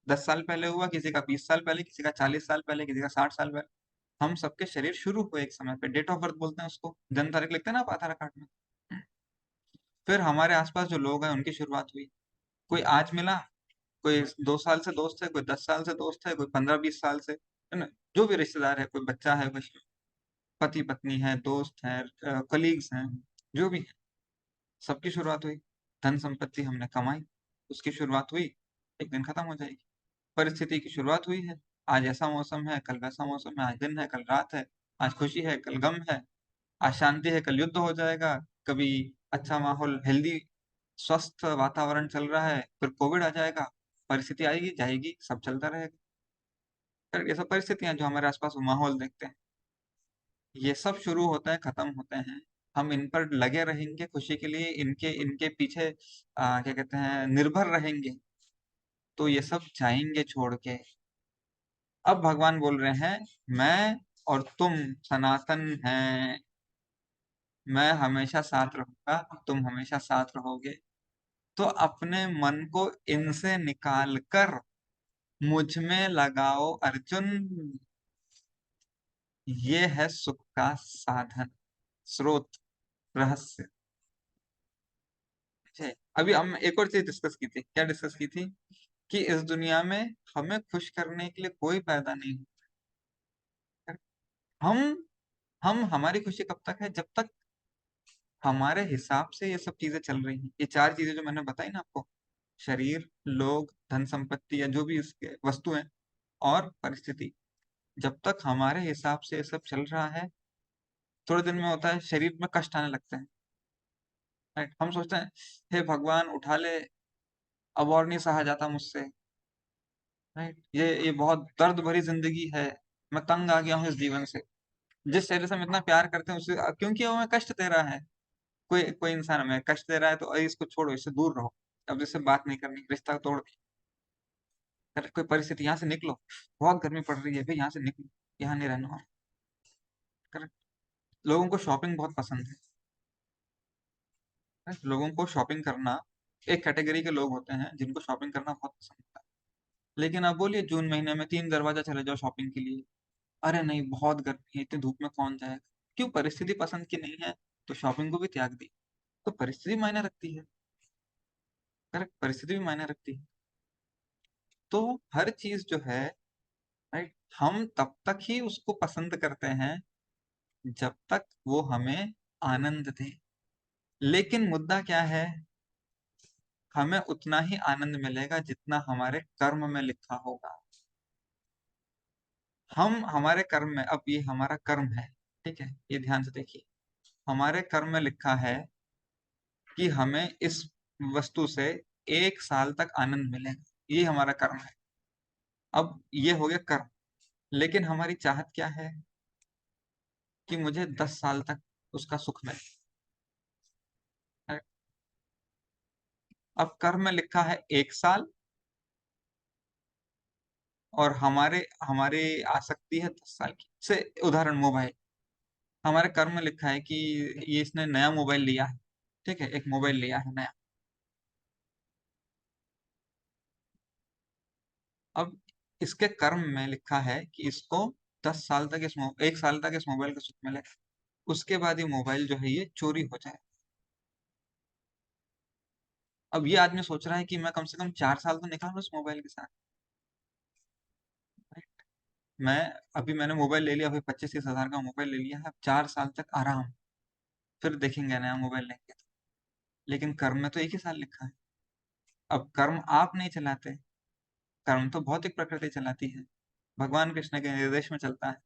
10 साल पहले हुआ, किसी का 20 साल पहले, किसी का 40 साल पहले, किसी का 60 साल पहले। हम सबके शरीर शुरू हुए एक समय पे, डेट ऑफ बर्थ बोलते हैं उसको, जन्म तारीख लिखते हैं ना आप आधार कार्ड में। फिर हमारे आसपास जो लोग हैं उनकी शुरुआत हुई। कोई आज मिला, कोई 2 साल से दोस्त है, कोई 10 साल से दोस्त है, कोई 15-20 साल से, है ना? जो भी रिश्तेदार है, कोई बच्चा है, कोई पति पत्नी है, दोस्त है, कलीग्स हैं, जो भी है, सबकी शुरुआत हुई। धन संपत्ति हमने कमाई, उसकी शुरुआत हुई, एक दिन खत्म हो जाएगी। परिस्थिति की शुरुआत हुई है, आज ऐसा मौसम है, कल वैसा मौसम है, आज दिन है, कल रात है, आज खुशी है, कल गम है, आज शांति है, कल युद्ध हो जाएगा। कभी अच्छा माहौल, हेल्दी, स्वस्थ वातावरण चल रहा है, फिर कोविड आ जाएगा। परिस्थिति आएगी जाएगी, सब चलता रहेगा। फिर ये सब परिस्थितियां जो हमारे आसपास माहौल देखते हैं, ये सब शुरू होते हैं, खत्म होते हैं। हम इन पर लगे रहेंगे खुशी के लिए, इनके इनके पीछे क्या कहते हैं, निर्भर रहेंगे, तो ये सब जाएंगे छोड़ के। अब भगवान बोल रहे हैं मैं और तुम सनातन हैं, मैं हमेशा साथ रहूंगा, तुम हमेशा साथ रहोगे। तो अपने मन को इनसे निकाल कर मुझ में लगाओ अर्जुन, ये है सुख का साधन, स्रोत, रहस्य। ठीक है? अभी हम एक और चीज डिस्कस की थी, क्या डिस्कस की थी? कि इस दुनिया में हमें खुश करने के लिए कोई पैदा नहीं होता। हम हम हमारी खुशी कब तक है? जब तक हमारे हिसाब से ये सब चीजें चल रही हैं, ये 4 चीजें जो मैंने बताई ना आपको, शरीर, लोग, धन संपत्ति या जो भी इसके वस्तु हैं, और परिस्थिति, जब तक हमारे हिसाब से ये सब चल रहा है, थोड़े दिन में होता है शरीर में कष्ट आने लगते हैं, राइट? हम सोचते हैं हे भगवान उठा ले, अब और नहीं सहा जाता मुझसे, राइट? ये बहुत दर्द भरी जिंदगी है, मैं तंग आ गया हूँ इस जीवन से। जिस शरीर से हम इतना प्यार करते हैं उसे, क्योंकि वो हमें कष्ट दे रहा है, कोई कोई इंसान हमें कष्ट दे रहा है, तो अरे इसको छोड़ो, इससे दूर रहो, अब इससे बात नहीं करनी, रिश्ता तोड़। अरे कोई परिस्थिति, यहाँ से निकलो, बहुत गर्मी पड़ रही है भाई, यहाँ से निकलो, यहाँ नहीं रहना और। करेक्ट। लोगों को शॉपिंग बहुत पसंद है, right? लोगों को शॉपिंग करना, एक कैटेगरी के लोग होते हैं जिनको शॉपिंग करना बहुत पसंद होता है। लेकिन आप बोलिए जून महीने में 3 दरवाजा चले जाओ शॉपिंग के लिए, अरे नहीं बहुत गर्मी है, इतनी धूप में कौन जाएगा? क्यों? परिस्थिति पसंद की नहीं है, तो शॉपिंग को भी त्याग दी। तो परिस्थिति मायने रखती है, करेक्ट, परिस्थिति भी मायने रखती है। तो हर चीज जो है, राइट, हम तब तक ही उसको पसंद करते हैं जब तक वो हमें आनंद दे। लेकिन मुद्दा क्या है? हमें उतना ही आनंद मिलेगा जितना हमारे कर्म में लिखा होगा। हम हमारे कर्म में, अब ये हमारा कर्म है, ठीक है, ये ध्यान से देखिए, हमारे कर्म में लिखा है कि हमें इस वस्तु से 1 साल तक आनंद मिलेगा, ये हमारा कर्म है। अब ये हो गया कर्म, लेकिन हमारी चाहत क्या है? कि मुझे 10 साल तक उसका सुख मिले। अब कर्म में लिखा है 1 साल, और हमारे हमारी आसक्ति है 10 साल की। से उदाहरण मोबाइल, हमारे कर्म में लिखा है कि ये इसने नया मोबाइल लिया है, ठीक है, एक मोबाइल लिया है नया। अब इसके कर्म में लिखा है कि इसको 10 साल तक 1 साल तक इस मोबाइल का सुख मिलेगा, उसके बाद ये मोबाइल जो है ये चोरी हो जाए। अब ये आदमी सोच रहा है कि मैं कम से कम 4 साल तो निकालूं इस मोबाइल के साथ। मैं अभी मैंने मोबाइल ले लिया, अभी 25-30 हजार का मोबाइल ले लिया है, अब 4 साल तक आराम, फिर देखेंगे नया मोबाइल लेंगे तो। लेकिन कर्म में तो 1 ही साल लिखा है। अब कर्म आप नहीं चलाते, कर्म तो भौतिक प्रकृति चलाती है, भगवान कृष्ण के निर्देश में चलता है।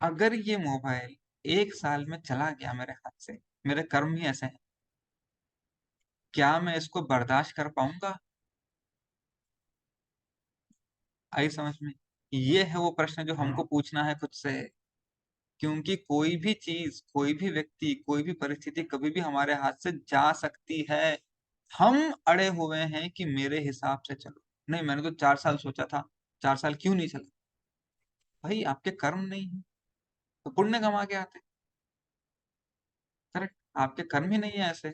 अगर ये मोबाइल 1 साल में चला गया मेरे हाथ से, मेरे कर्म ही ऐसे हैं, क्या मैं इसको बर्दाश्त कर पाऊंगा? आई समझ में? ये है वो प्रश्न जो हमको पूछना है खुद से। क्योंकि कोई भी चीज, कोई भी व्यक्ति, कोई भी परिस्थिति कभी भी हमारे हाथ से जा सकती है। हम अड़े हुए हैं कि मेरे हिसाब से चलो। नहीं, मैंने तो 4 साल सोचा था, 4 साल क्यों नहीं चला? भाई आपके कर्म नहीं है तो पुण्य कमा के आते। करेक्ट, आपके कर्म ही नहीं है ऐसे,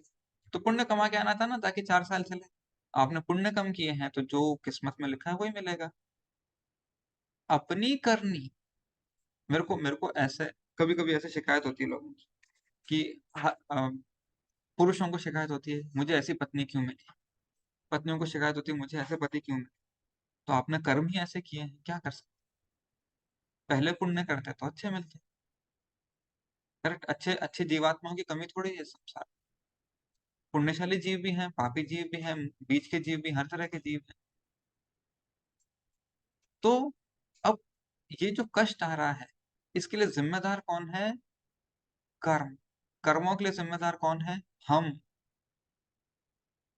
तो पुण्य कमा के आना था ना, ताकि 4 साल चले। आपने पुण्य कम किए हैं तो जो किस्मत में लिखा है वही मिलेगा। अपनी करनी। मेरे को ऐसे कभी कभी ऐसे शिकायत होती है लोगों की कि पुरुषों को शिकायत होती है मुझे ऐसी पत्नी क्यों मिली, पत्नियों को शिकायत होती है मुझे ऐसे पति क्यों मिले। तो आपने कर्म ही ऐसे किए हैं, क्या कर सकते? पहले पुण्य करते तो अच्छे मिलते। करेक्ट, अच्छे अच्छे जीवात्माओं की कमी थोड़ी है संसार। पुण्यशाली जीव भी हैं, पापी जीव भी हैं, बीच के जीव भी, हर तरह के जीव हैं। तो अब ये जो कष्ट आ रहा है, इसके लिए जिम्मेदार कौन है? कर्म। कर्मों के लिए जिम्मेदार कौन है? हम।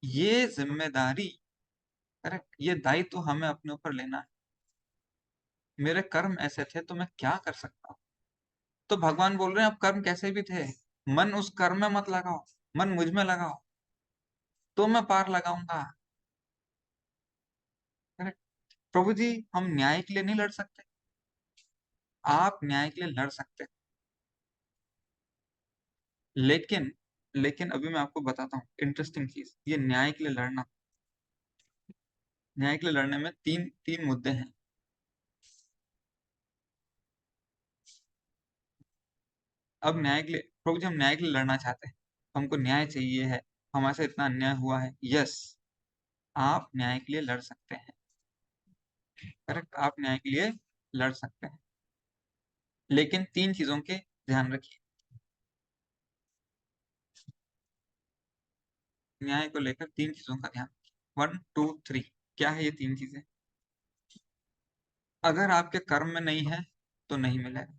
ये जिम्मेदारी, करेक्ट, ये दायित्व हमें अपने ऊपर लेना है। मेरे कर्म ऐसे थे तो मैं क्या कर सकता हूँ? तो भगवान बोल रहे हैं अब कर्म कैसे भी थे, मन उस कर्म में मत लगाओ, मन मुझ में लगाओ, तो मैं पार लगाऊंगा। करेक्ट। प्रभु जी, हम न्याय के लिए नहीं लड़ सकते? आप न्याय के लिए लड़ सकते हैं, लेकिन लेकिन अभी मैं आपको बताता हूँ इंटरेस्टिंग चीज, ये न्याय के लिए लड़ना, न्याय के लिए लड़ने में तीन तीन मुद्दे हैं। अब न्याय के लिए, प्रभु जी हम न्याय के लिए लड़ना चाहते हैं, हमको न्याय चाहिए है, हमारे से इतना अन्याय हुआ है। यस, आप न्याय के लिए लड़ सकते हैं। करेक्ट, आप न्याय के लिए लड़ सकते हैं, लेकिन तीन चीजों के ध्यान रखिए। न्याय को लेकर तीन चीजों का ध्यान रखिए, 1 2 3। क्या है ये तीन चीजें? अगर आपके कर्म में नहीं है तो नहीं मिलेगा।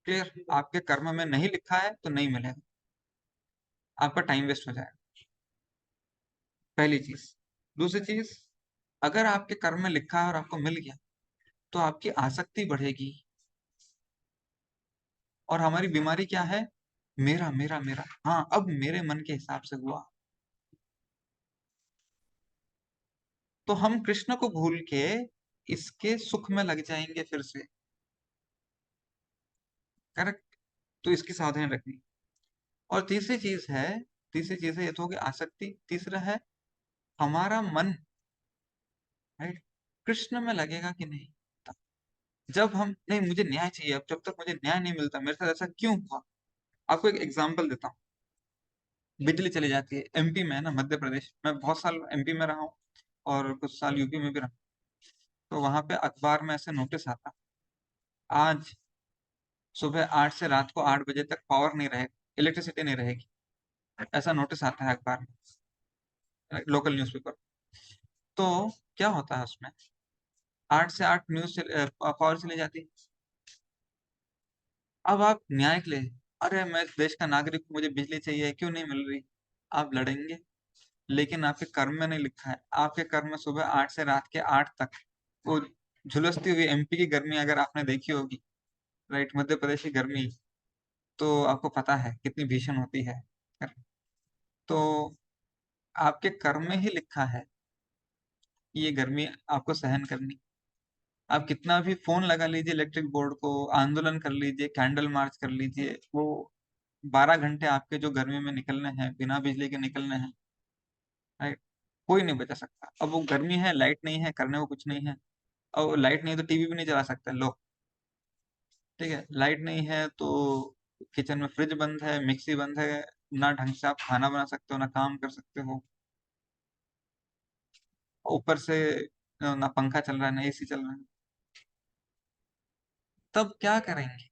क्लियर? आपके कर्म में नहीं लिखा है तो नहीं मिलेगा, आपका टाइम वेस्ट हो जाएगा। पहली चीज। दूसरी चीज, अगर आपके कर्म में लिखा है और आपको मिल गया तो आपकी आसक्ति बढ़ेगी। और हमारी बीमारी क्या है? मेरा मेरा मेरा, हाँ अब मेरे मन के हिसाब से हुआ। तो हम कृष्ण को भूल के इसके सुख में लग जाएंगे फिर से। करेक्ट। तो इसकी सावधानी रखनी। और तीसरी चीज है, ये तो होगी आसक्ति। तीसरा है हमारा मन, राइट, कृष्ण में लगेगा कि नहीं। जब हम, नहीं मुझे न्याय चाहिए, अब जब तक मुझे न्याय नहीं मिलता, मेरे साथ ऐसा क्यों हुआ? आपको एक एग्जांपल देता हूँ। बिजली चली जाती है, एमपी में है ना, मध्य प्रदेश, मैं बहुत साल एमपी में रहा हूँ और कुछ साल यूपी में भी रहा। तो वहां पे अखबार में ऐसे नोटिस आता, आज सुबह 8 से रात को 8 बजे तक पावर नहीं रहेगा, इलेक्ट्रिसिटी नहीं रहेगी। ऐसा नोटिस आता है अखबार में, लोकल न्यूज़पेपर। तो क्या होता है उसमें, 8 से 8 न्यूज पावर चली जाती है। अब आप न्याय के लिए, अरे मैं इस देश का नागरिक हूं, मुझे बिजली चाहिए, क्यों नहीं मिल रही? आप लड़ेंगे, लेकिन आपके कर्म में नहीं लिखा है। आपके कर्म में सुबह 8 से रात के 8 तक वो झुलसती हुई एमपी की गर्मी अगर आपने देखी होगी, राइट, मध्य प्रदेश की गर्मी, तो आपको पता है कितनी भीषण होती है। तो आपके कर्म में ही लिखा है कि ये गर्मी आपको सहन करनी। आप कितना भी फोन लगा लीजिए इलेक्ट्रिक बोर्ड को, आंदोलन कर लीजिए, कैंडल मार्च कर लीजिए, वो 12 घंटे आपके जो गर्मी में निकलने हैं, बिना बिजली के निकलने हैं, राइट, कोई नहीं बचा सकता। अब वो गर्मी है, लाइट नहीं है, करने को कुछ नहीं है, और लाइट नहीं है तो टीवी भी नहीं चला सकते लो। ठीक है, लाइट नहीं है तो किचन में फ्रिज बंद है, मिक्सी बंद है, ना ढंग से आप खाना बना सकते हो ना काम कर सकते हो। ऊपर से ना पंखा चल रहा है ना एसी चल रहा है। तब क्या करेंगे?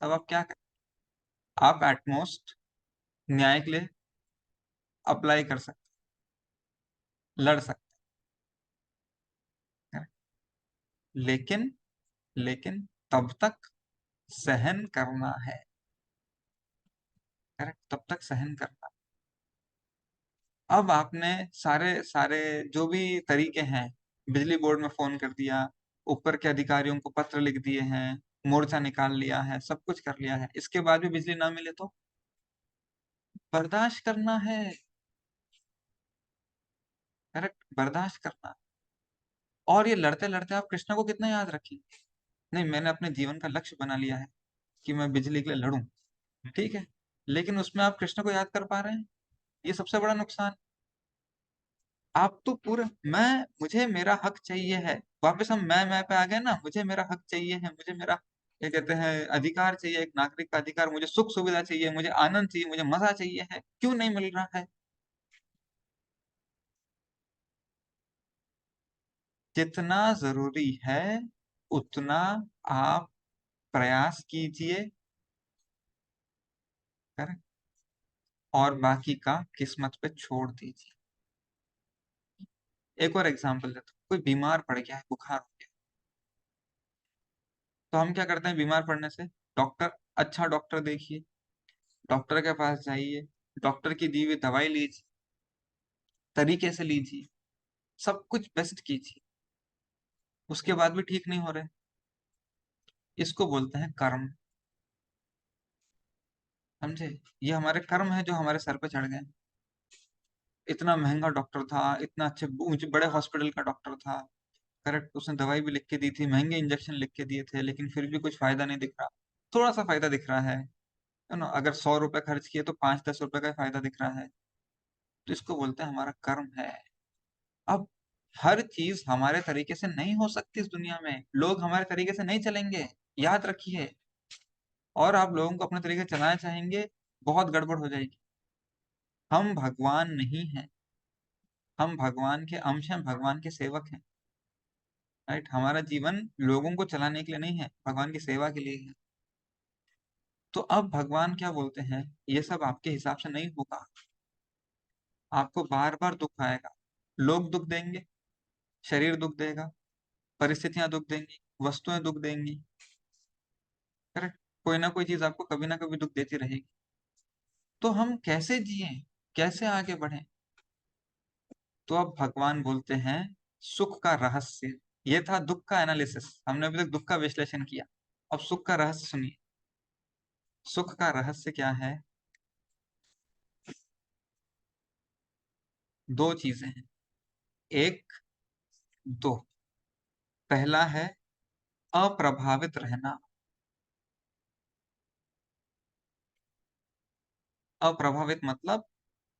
तब आप क्या करें? आप एटमोस्ट न्याय के लिए अप्लाई कर सकते, लड़ सकते हैं। लेकिन लेकिन तब तक सहन करना है। करेक्ट, तब तक सहन करना। अब आपने सारे सारे जो भी तरीके हैं, बिजली बोर्ड में फोन कर दिया, ऊपर के अधिकारियों को पत्र लिख दिए हैं, मोर्चा निकाल लिया है, सब कुछ कर लिया है, इसके बाद भी बिजली ना मिले तो बर्दाश्त करना है। करेक्ट, बर्दाश्त करना। और ये लड़ते लड़ते आप कृष्ण को कितना याद रखेंगे? नहीं, मैंने अपने जीवन का लक्ष्य बना लिया है कि मैं बिजली के लिए लड़ूं। ठीक है, लेकिन उसमें आप कृष्ण को याद कर पा रहे हैं? ये सबसे बड़ा नुकसान। आप तो पूरे मैं, मुझे मेरा हक चाहिए है। वापस हम मैं पे आ गए ना, मुझे मेरा हक चाहिए है, मुझे मेरा क्या कहते हैं अधिकार चाहिए, एक नागरिक का अधिकार, मुझे सुख सुविधा चाहिए, मुझे आनंद चाहिए, मुझे मजा चाहिए है, क्यों नहीं मिल रहा है? जितना जरूरी है उतना आप प्रयास कीजिए। करें, और बाकी का किस्मत पे छोड़ दीजिए। एक और एग्जांपल देता हूँ, कोई बीमार पड़ गया है, बुखार हो गया, तो हम क्या करते हैं बीमार पड़ने से? डॉक्टर, अच्छा डॉक्टर देखिए, डॉक्टर के पास जाइए, डॉक्टर की दी हुई दवाई लीजिए, तरीके से लीजिए, सब कुछ बेस्ट कीजिए, उसके बाद भी ठीक नहीं हो रहे। इसको बोलते हैं कर्म। समझे? ये हमारे कर्म है जो हमारे सर पे चढ़ गए। इतना महंगा डॉक्टर था, इतना अच्छे ऊंचे बड़े हॉस्पिटल का डॉक्टर था। करेक्ट, उसने दवाई भी लिख के दी थी, महंगे इंजेक्शन लिख के दिए थे, लेकिन फिर भी कुछ फायदा नहीं दिख रहा। थोड़ा सा फायदा दिख रहा है ना? अगर 100 रुपए खर्च किए तो 5-10 रुपए का फायदा दिख रहा है। तो इसको बोलते हैं हमारा कर्म है। अब हर चीज हमारे तरीके से नहीं हो सकती इस दुनिया में, लोग हमारे तरीके से नहीं चलेंगे, याद रखिए। और आप लोगों को अपने तरीके से चलाना चाहेंगे, बहुत गड़बड़ हो जाएगी। हम भगवान नहीं हैं, हम भगवान के अंश हैं, भगवान के सेवक हैं। राइट, हमारा जीवन लोगों को चलाने के लिए नहीं है, भगवान की सेवा के लिए है। तो अब भगवान क्या बोलते हैं, ये सब आपके हिसाब से नहीं होगा, आपको बार बार दुख आएगा। लोग दुख देंगे, शरीर दुख देगा, परिस्थितियां दुख देंगी, वस्तुएं दुख देंगी। करेक्ट, कोई ना कोई चीज आपको कभी ना कभी दुख देती रहेगी। तो हम कैसे जिए, कैसे आगे बढ़े? तो अब भगवान बोलते हैं सुख का रहस्य। ये था दुख का एनालिसिस, हमने अभी तक दुख का विश्लेषण किया। अब सुख का रहस्य सुनिए। सुख का रहस्य क्या है? दो चीजें हैं। एक, दो। पहला है अप्रभावित रहना। अप्रभावित मतलब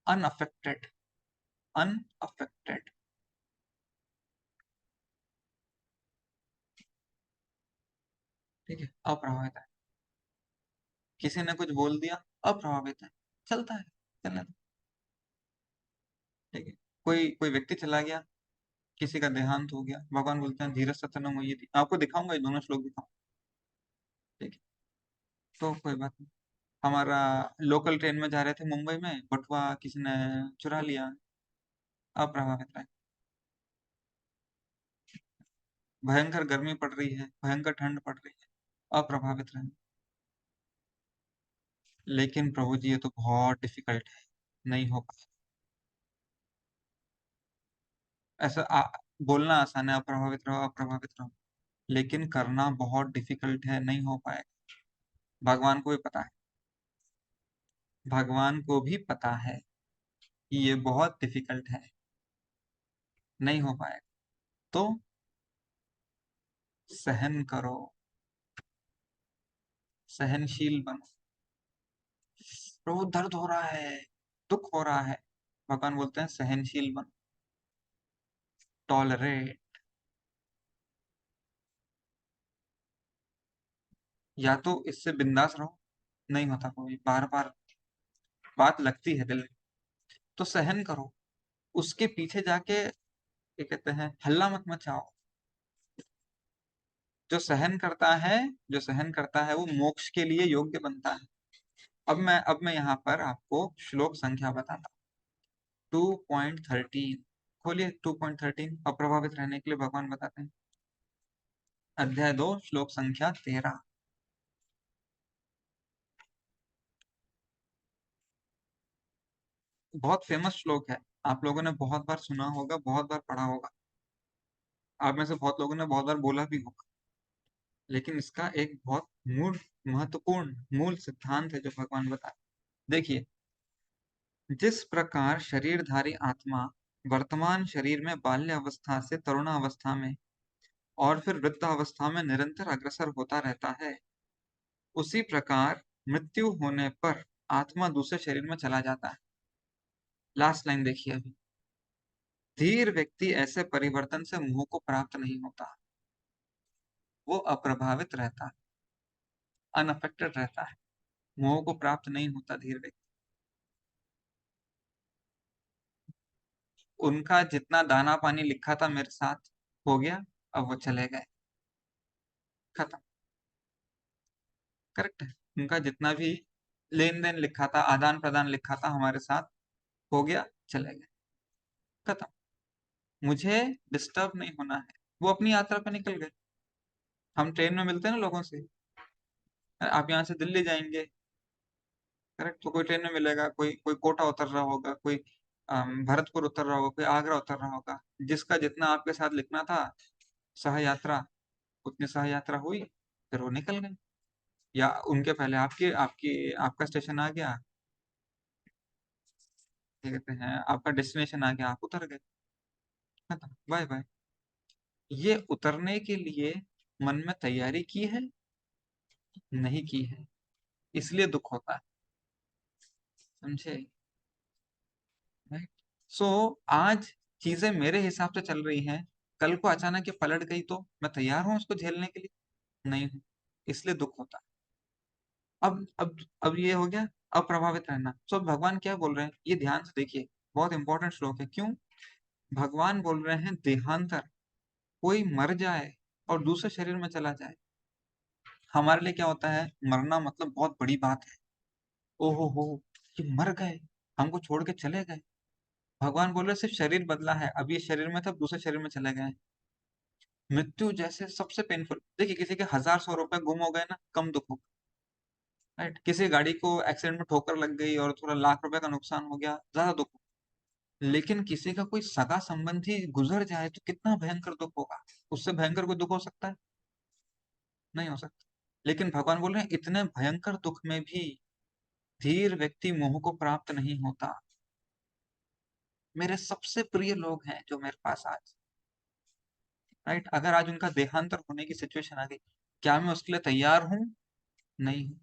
अनअफेक्टेड। अनअफेक्टेड। ठीक है, अप्रभावित है। किसी ने कुछ बोल दिया, अप्रभावित है, चलता है, चलने दो। ठीक है, कोई कोई व्यक्ति चला गया, किसी का देहांत हो गया, भगवान बोलते हैं धीरज सतनम हुई थी, आपको दिखाऊंगा, ये दोनों श्लोक दिखाऊंगा। ठीक है, तो कोई बात नहीं। हमारा लोकल ट्रेन में जा रहे थे मुंबई में, बटुआ किसी ने चुरा लिया, अप्रभावित रहे। भयंकर गर्मी पड़ रही है, भयंकर ठंड पड़ रही है, अप्रभावित रहे। लेकिन प्रभु जी ये तो बहुत डिफिकल्ट है, नहीं हो पाए। ऐसा बोलना आसान है, अप्रभावित रहो अप्रभावित रहो, लेकिन करना बहुत डिफिकल्ट है, नहीं हो पाएगा। भगवान को भी पता है, भगवान को भी पता है कि ये बहुत डिफिकल्ट है, नहीं हो पाएगा। तो सहन करो, सहनशील बनो। प्रभु दर्द हो रहा है, दुख हो रहा है, भगवान बोलते हैं सहनशील बनो, टॉलरेट। या तो इससे बिंदास रहो, नहीं होता कोई, बार बार बात लगती है दिल में, तो सहन करो। उसके पीछे जाके ये कहते हैं हल्ला मत मचाओ। जो सहन करता है वो मोक्ष के लिए योग्य बनता है। अब मैं यहाँ पर आपको श्लोक संख्या बताता हूँ। 2.13 खोलिए। 2.13 अप्रभावित रहने के लिए भगवान बताते हैं। अध्याय 2 श्लोक संख्या 13। बहुत फेमस श्लोक है, आप लोगों ने बहुत बार सुना होगा, बहुत बार पढ़ा होगा, आप में से बहुत लोगों ने बहुत बार बोला भी होगा। लेकिन इसका एक बहुत मूल महत्वपूर्ण मूल सिद्धांत है जो भगवान बताए। देखिए, जिस प्रकार शरीरधारी आत्मा वर्तमान शरीर में बाल्य अवस्था से तरुणावस्था में और फिर वृद्धावस्था में निरंतर अग्रसर होता रहता है, उसी प्रकार मृत्यु होने पर आत्मा दूसरे शरीर में चला जाता है। लास्ट लाइन देखिए अभी। धीर व्यक्ति ऐसे परिवर्तन से मोह को प्राप्त नहीं होता, वो अप्रभावित रहता है, अनअफेक्टेड रहता है, मोह को प्राप्त नहीं होता धीर व्यक्ति। उनका जितना दाना पानी लिखा था मेरे साथ हो गया, अब वो चले गए, खत्म। करेक्ट है। उनका जितना भी लेन देन लिखा था, आदान प्रदान लिखा था हमारे साथ, हो गया, चले गए, खत्म। मुझे डिस्टर्ब नहीं होना है। वो अपनी यात्रा पे निकल गए। हम ट्रेन में मिलते हैं ना लोगों से, आप यहाँ से दिल्ली जाएंगे, करेक्ट, तो कोई ट्रेन में मिलेगा, कोई कोई कोटा उतर रहा होगा, कोई भरतपुर उतर रहा होगा, कोई आगरा उतर रहा होगा। जिसका जितना आपके साथ लिखना था सह यात्रा, उतनी सह यात्रा हुई, फिर वो निकल गए। या उनके पहले आपकी आपकी आपका स्टेशन आ गया, क्या कहते हैं, आपका डेस्टिनेशन आ गया, आप उतर गए, खत्म, बाय बाय। ये उतरने के लिए मन में तैयारी की है, नहीं की है, इसलिए दुख होता है, समझे? राइट। सो आज चीजें मेरे हिसाब से चल रही हैं, कल को अचानक ये पलट गई तो मैं तैयार हूं उसको झेलने के लिए? नहीं हूं, इसलिए दुख होता है। अब ये हो गया अप्रभावित रहना। सो भगवान क्या बोल रहे हैं, ये ध्यान से देखिए, बहुत इंपॉर्टेंट श्लोक है। क्यों? भगवान बोल रहे हैं देहांतर, कोई मर जाए और दूसरे शरीर में चला जाए, हमारे लिए क्या होता है, मरना मतलब बहुत बड़ी बात है। ओहो हो, ये मर गए, हमको छोड़ के चले गए। भगवान बोल रहे सिर्फ शरीर बदला है, अब ये शरीर में था, दूसरे शरीर में चले गए। मृत्यु जैसे सबसे पेनफुल, देखिए किसी के 1000 100 रुपए गुम हो गए ना, कम दुख होगा। राइट, किसी गाड़ी को एक्सीडेंट में ठोकर लग गई और थोड़ा लाख रुपए का नुकसान हो गया, ज्यादा दुख होगा। लेकिन किसी का कोई सगा संबंधी गुजर जाए तो कितना भयंकर दुख होगा। उससे भयंकर कोई दुख हो सकता है? नहीं हो सकता। लेकिन भगवान बोल रहे हैं इतने भयंकर दुख में भी धीर व्यक्ति मोह को प्राप्त नहीं होता। मेरे सबसे प्रिय लोग हैं जो मेरे पास आज, राइट, अगर आज उनका देहांतर होने की सिचुएशन आ गई, क्या मैं उसके लिए तैयार हूं? नहीं हूं।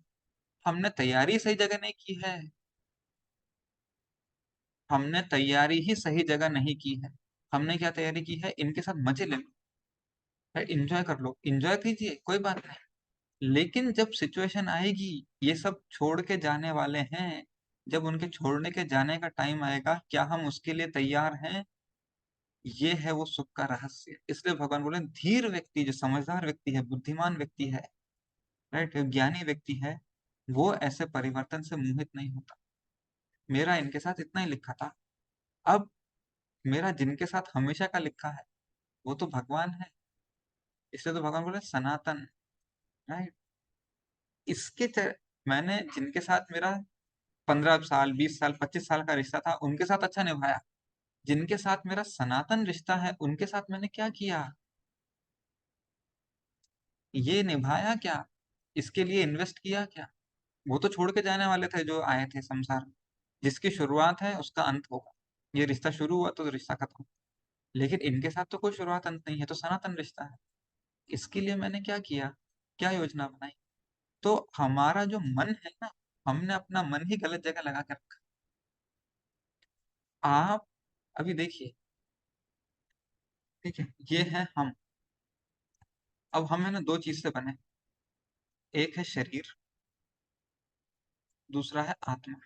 हमने तैयारी सही जगह नहीं की है। हमने तैयारी ही सही जगह नहीं की है। हमने क्या तैयारी की है, इनके साथ मजे ले लो, राइट, इंजॉय कर लो, इंजॉय कीजिए, कोई बात नहीं। लेकिन जब सिचुएशन आएगी, ये सब छोड़ के जाने वाले हैं, जब उनके छोड़ने के जाने का टाइम आएगा, क्या हम उसके लिए तैयार हैं? ये है वो सुख का रहस्य। इसलिए भगवान बोले धीर व्यक्ति, जो समझदार व्यक्ति है, बुद्धिमान व्यक्ति है, राइट, ज्ञानी व्यक्ति है, वो ऐसे परिवर्तन से मोहित नहीं होता। मेरा इनके साथ इतना ही लिखा था, अब मेरा जिनके साथ हमेशा का लिखा है वो तो भगवान है। इसलिए तो भगवान बोले सनातन, राइट। इसके मैंने जिनके साथ मेरा 15 साल 20 साल 25 साल का रिश्ता था, उनके साथ अच्छा निभाया। जिनके साथ मेरा सनातन रिश्ता है, उनके साथ मैंने क्या किया, ये निभाया क्या, इसके लिए इन्वेस्ट किया क्या? वो तो छोड़ के जाने वाले थे जो आए थे संसार में। जिसकी शुरुआत है उसका अंत होगा। ये रिश्ता शुरू हुआ तो रिश्ता खत्म। लेकिन इनके साथ तो कोई शुरुआत अंत नहीं है, तो सनातन रिश्ता है। इसके लिए मैंने क्या किया, क्या योजना बनाई? तो हमारा जो मन है ना, हमने अपना मन ही गलत जगह लगा कर रखा। आप अभी देखिए, ठीक है, ये है हम। अब हम है ना दो चीज से बने। एक है शरीर, दूसरा है आत्मा।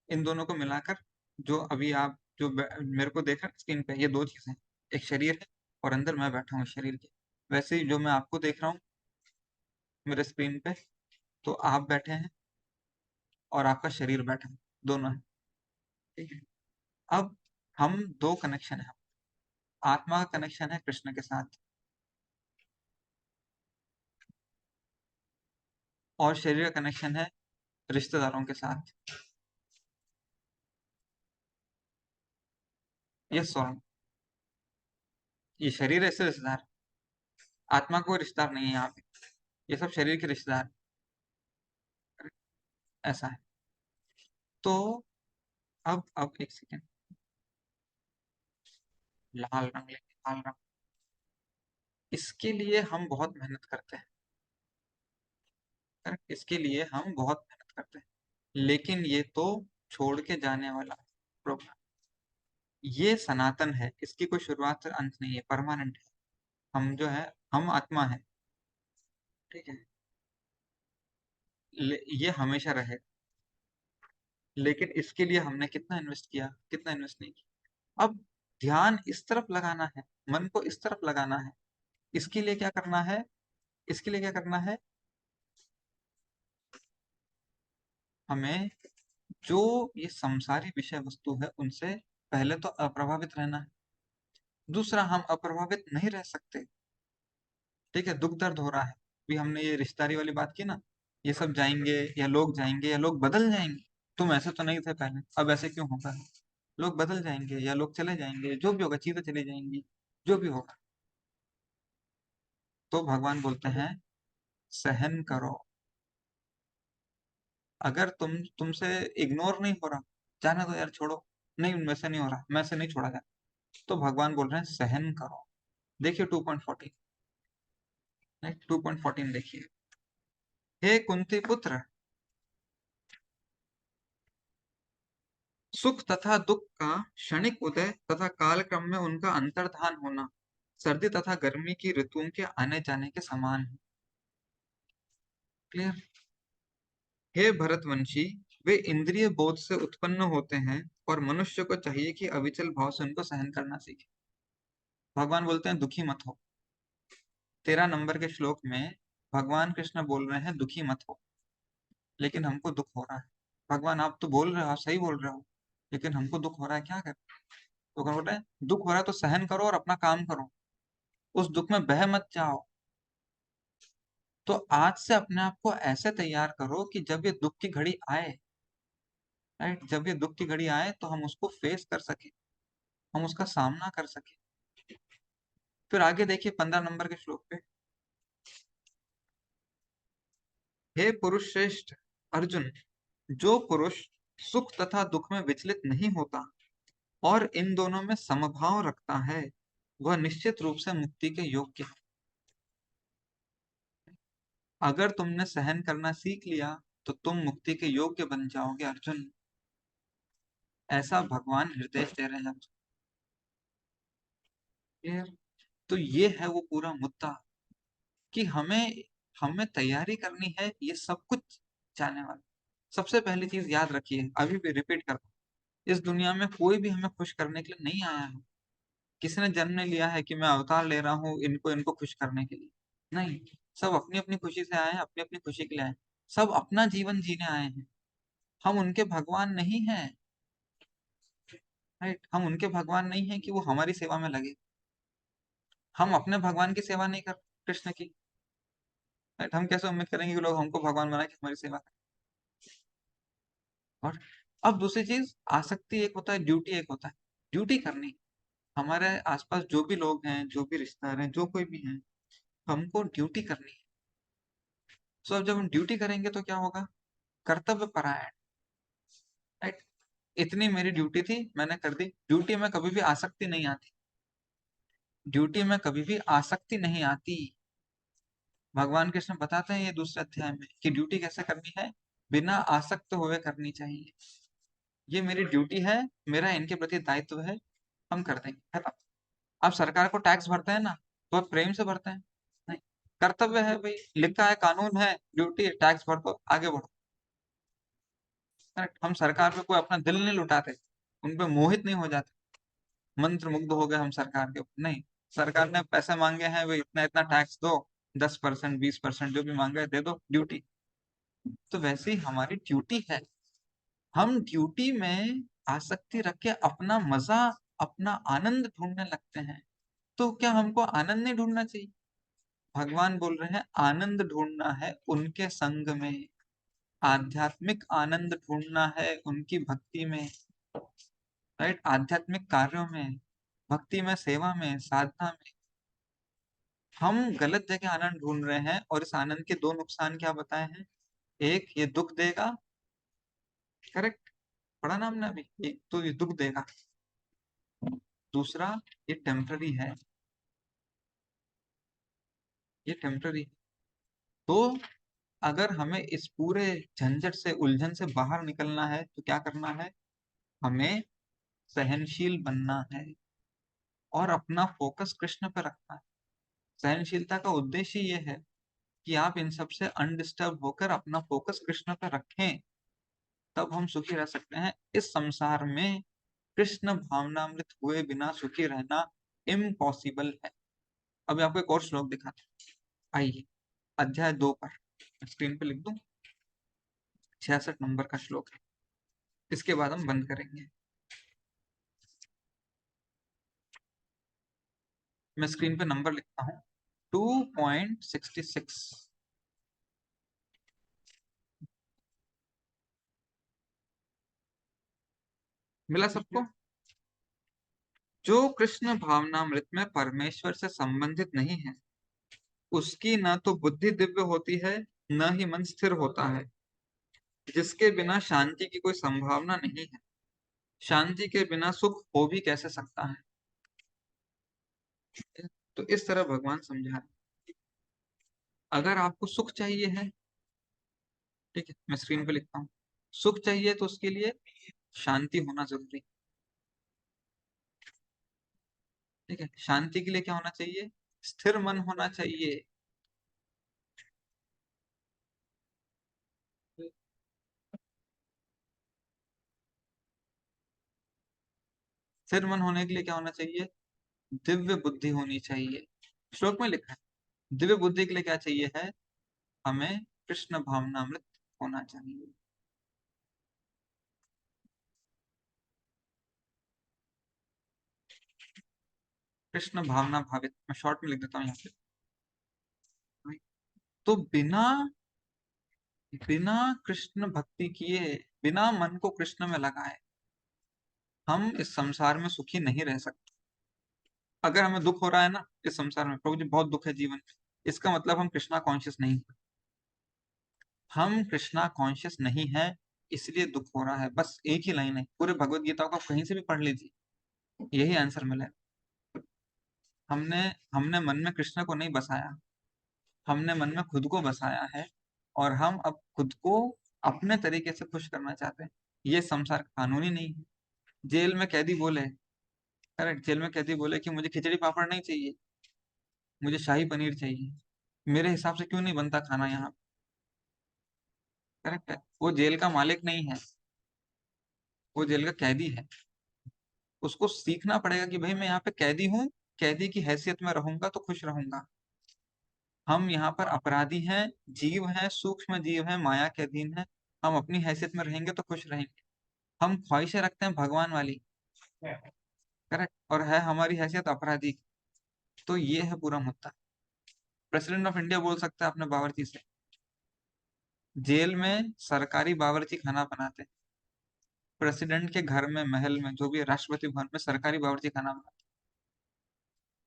इन दोनों को मिलाकर जो अभी आप जो मेरे को देख रहे हैं स्क्रीन पे, ये दो चीजें, एक शरीर है और अंदर मैं बैठा हूँ शरीर के। वैसे ही जो मैं आपको देख रहा हूँ मेरे स्क्रीन पे, तो आप बैठे हैं और आपका शरीर बैठा है, दोनों है। ठीक है। अब हम दो कनेक्शन है, आत्मा का कनेक्शन है कृष्ण के साथ, और शरीर का कनेक्शन है रिश्तेदारों के साथ। ये सॉन्ग, ये शरीर ऐसे रिश्तेदार, आत्मा को रिश्तेदार नहीं है यहाँ पे, ये सब शरीर के रिश्तेदार, ऐसा है। तो अब एक सेकेंड, लाल रंग लेंगे, लाल रंग। इसके लिए हम बहुत मेहनत करते हैं, करेक्ट, इसके लिए हम बहुत मेहनत करते हैं, लेकिन ये तो छोड़ के जाने वाला प्रोग्राम, ये सनातन है, इसकी कोई शुरुआत से अंत नहीं है, परमानेंट है। हम जो है, हम आत्मा है, ठीक है, ये हमेशा रहे। लेकिन इसके लिए हमने कितना इन्वेस्ट किया, कितना इन्वेस्ट नहीं किया। अब ध्यान इस तरफ लगाना है, मन को इस तरफ लगाना है। इसके लिए क्या करना है, इसके लिए क्या करना है, हमें जो ये संसारी विषय वस्तु है उनसे पहले तो अप्रभावित रहना है। दूसरा, हम अप्रभावित नहीं रह सकते, ठीक है, दुख दर्द हो रहा है, भी हमने ये रिश्तेदारी वाली बात की ना, ये सब जाएंगे या लोग जाएंगे या लोग बदल जाएंगे, तुम ऐसे तो नहीं थे पहले, अब ऐसे क्यों होगा, लोग बदल जाएंगे या लोग चले जाएंगे, जो भी होगा, चीजें चली जाएंगी, जो भी होगा। तो भगवान बोलते हैं सहन करो। अगर तुमसे इग्नोर नहीं हो रहा, जाने दो यार, छोड़ो, नहीं उनमें से नहीं हो रहा, मैं से नहीं छोड़ा जाए, तो भगवान बोल रहे हैं सहन करो। देखिए 2.14, 2.14 देखिए। हे कुंती पुत्र, सुख तथा दुख का क्षणिक उदय तथा कालक्रम में उनका अंतर्धान होना सर्दी तथा गर्मी की ऋतुओं के आने जाने के समान है। क्लियर। हे भरतवंशी, वे इंद्रिय बोध से उत्पन्न होते हैं और मनुष्य को चाहिए कि अविचल भाव से उनको सहन करना सीखे। भगवान बोलते हैं दुखी मत हो। 13 नंबर के श्लोक में भगवान कृष्ण बोल रहे हैं दुखी मत हो, लेकिन हमको दुख हो रहा है। भगवान आप तो बोल रहे हो, आप सही बोल रहे हो, लेकिन हमको दुख हो रहा है, क्या करें। तो क्या बोल रहे हैं, दुख हो रहा है तो सहन करो और अपना काम करो, उस दुख में बह मत जाओ। तो आज से अपने आप को ऐसे तैयार करो कि जब ये दुख की घड़ी आए, राइट, जब ये दुख की घड़ी आए तो हम उसको फेस कर सके, हम उसका सामना कर सके। फिर आगे देखिए 15 नंबर के श्लोक पे, हे पुरुष श्रेष्ठ अर्जुन, जो पुरुष सुख तथा दुख में विचलित नहीं होता और इन दोनों में समभाव रखता है, वह निश्चित रूप से मुक्ति के योग्य है। अगर तुमने सहन करना सीख लिया तो तुम मुक्ति के योग्य बन जाओगे अर्जुन, ऐसा भगवान निर्देश दे रहे हैं। Clear? तो ये है वो पूरा मुद्दा, कि हमें हमें तैयारी करनी है ये सब कुछ जाने वाला। सबसे पहली चीज याद रखिए, अभी भी रिपीट करता हूं, इस दुनिया में कोई भी हमें खुश करने के लिए नहीं आया है। किसी ने जन्म नहीं लिया है कि मैं अवतार ले रहा हूँ इनको इनको खुश करने के लिए, नहीं। सब अपनी अपनी खुशी से आए हैं, अपनी अपनी खुशी के लिए आए हैं। सब अपना जीवन जीने आए हैं। हम उनके भगवान नहीं हैं, राइट, हम उनके भगवान नहीं हैं कि वो हमारी सेवा में लगे। हम अपने भगवान की सेवा नहीं कर, कृष्ण की, राइट, हम कैसे उम्मीद करेंगे कि लोग हमको भगवान बना के हमारी सेवा करें। और अब दूसरी चीज, आसक्ति एक होता है, ड्यूटी एक होता है। ड्यूटी करनी, हमारे आसपास जो भी लोग हैं, जो भी रिश्तेदार हैं, जो कोई भी हैं, हमको ड्यूटी करनी है। सो अब जब हम ड्यूटी करेंगे तो क्या होगा, कर्तव्य परायण, राइट। इतनी मेरी ड्यूटी थी, मैंने कर दी। ड्यूटी में कभी भी आसक्ति नहीं आती, ड्यूटी में कभी भी आसक्ति नहीं आती। भगवान कृष्ण बताते हैं ये दूसरे अध्याय में कि ड्यूटी कैसे करनी है, बिना आसक्त हुए करनी चाहिए। ये मेरी ड्यूटी है, मेरा इनके प्रति दायित्व है, हम कर देंगे, खत्म। आप सरकार को टैक्स भरते हैं ना, तो आप प्रेम से भरते हैं, नहीं, कर्तव्य है भाई, लिखा है, कानून है, ड्यूटी है, टैक्स भर दो, आगे बढ़ो। करेक्ट। हम सरकार पे कोई अपना दिल नहीं लुटाते, उन पे मोहित नहीं हो जाते, मंत्र मुग्ध हो गए हम सरकार के ऊपर, नहीं। सरकार ने पैसे मांगे हैं भाई, इतना इतना टैक्स दो, 10%, 20% जो भी मांगे दे दो, ड्यूटी। तो वैसे ही हमारी ड्यूटी है, हम ड्यूटी में आसक्ति रख के अपना मजा, अपना आनंद ढूंढने लगते हैं। तो क्या हमको आनंद नहीं ढूंढना चाहिए? भगवान बोल रहे हैं आनंद ढूंढना है उनके संग में, आध्यात्मिक आनंद ढूंढना है उनकी भक्ति में, राइट, आध्यात्मिक कार्यों में, भक्ति में, सेवा में, साधना में। हम गलत जगह आनंद ढूंढ रहे हैं, और इस आनंद के दो नुकसान क्या बताए हैं? एक, ये दुख देगा। करेक्ट। पढ़ा ना हमने अभी, एक तो ये दुख देगा, दूसरा ये टेम्पररी है, ये टेम्पररी। तो अगर हमें इस पूरे झंझट से, उलझन से बाहर निकलना है तो क्या करना है? हमें सहनशील बनना है और अपना फोकस कृष्ण पर रखना है। सहनशीलता का उद्देश्य ये है कि आप इन सब से अनडिस्टर्ब होकर अपना फोकस कृष्ण पर रखें, तब हम सुखी रह सकते हैं। इस संसार में कृष्ण भावनामृत हुए बिना सुखी रहना इम्पॉसिबल है। अभी आपको एक और श्लोक दिखाते हैं, आइए, अध्याय 2 पर स्क्रीन पे लिख दूं, 66 नंबर का श्लोक है। इसके बाद हम बंद करेंगे। मैं स्क्रीन पे नंबर लिखता हूँ, 2.66। मिला सबको? जो कृष्ण भावनामृत में परमेश्वर से संबंधित नहीं है, उसकी न तो बुद्धि दिव्य होती है, न ही मन स्थिर होता है। जिसके बिना शांति की कोई संभावना नहीं है, शांति के बिना सुख हो भी कैसे सकता है? तो इस तरह भगवान समझा रहे हैं। अगर आपको सुख चाहिए है, ठीक है, मैं स्क्रीन पे लिखता हूँ, सुख चाहिए तो उसके लिए शांति होना जरूरी है। ठीक है, शांति के लिए क्या होना चाहिए? स्थिर मन होना चाहिए। स्थिर मन होने के लिए क्या होना चाहिए? दिव्य बुद्धि होनी चाहिए। श्लोक में लिखा है, दिव्य बुद्धि के लिए क्या चाहिए है? हमें कृष्ण भावनामृत होना चाहिए। कृष्ण भावना भावित, मैं शॉर्ट में लिख देता हूँ यहाँ पे। तो बिना बिना कृष्ण भक्ति किए, बिना मन को कृष्ण में लगाए, हम इस संसार में सुखी नहीं रह सकते। अगर हमें दुख हो रहा है ना इस संसार में, प्रभु जी बहुत दुख है जीवन में, इसका मतलब हम कृष्णा कॉन्शियस नहीं हैं। हम कृष्णा कॉन्शियस नहीं है, इसलिए दुख हो रहा है। बस एक ही लाइन है, पूरे भगवत गीता को आप कहीं से भी पढ़ लीजिए, यही आंसर मिलेगा। हमने हमने मन में कृष्ण को नहीं बसाया, हमने मन में खुद को बसाया है, और हम अब खुद को अपने तरीके से खुश करना चाहते हैं। ये संसार कानूनी नहीं है। जेल में कैदी बोले, करेक्ट, जेल में कैदी बोले कि मुझे खिचड़ी पापड़ नहीं चाहिए, मुझे शाही पनीर चाहिए, मेरे हिसाब से क्यों नहीं बनता खाना यहाँ? करेक्ट है, वो जेल का मालिक नहीं है, वो जेल का कैदी है। उसको सीखना पड़ेगा कि भाई मैं यहाँ पे कैदी हूँ, कैदी की हैसियत में रहूंगा तो खुश रहूंगा। हम यहाँ पर अपराधी हैं, जीव हैं, सूक्ष्म जीव हैं, माया के अधीन हैं। हम अपनी हैसियत में रहेंगे तो खुश रहेंगे। हम ख्वाहिशें रखते हैं भगवान वाली, करेक्ट, और है हमारी हैसियत अपराधी की। तो ये है पूरा मुद्दा। प्रेसिडेंट ऑफ इंडिया बोल सकता है अपने बावर्ची से, जेल में सरकारी बावर्ची खाना बनाते हैं, प्रेसिडेंट के घर में, महल में, जो भी है, राष्ट्रपति भवन में सरकारी बावर्ची खाना बनाते हैं,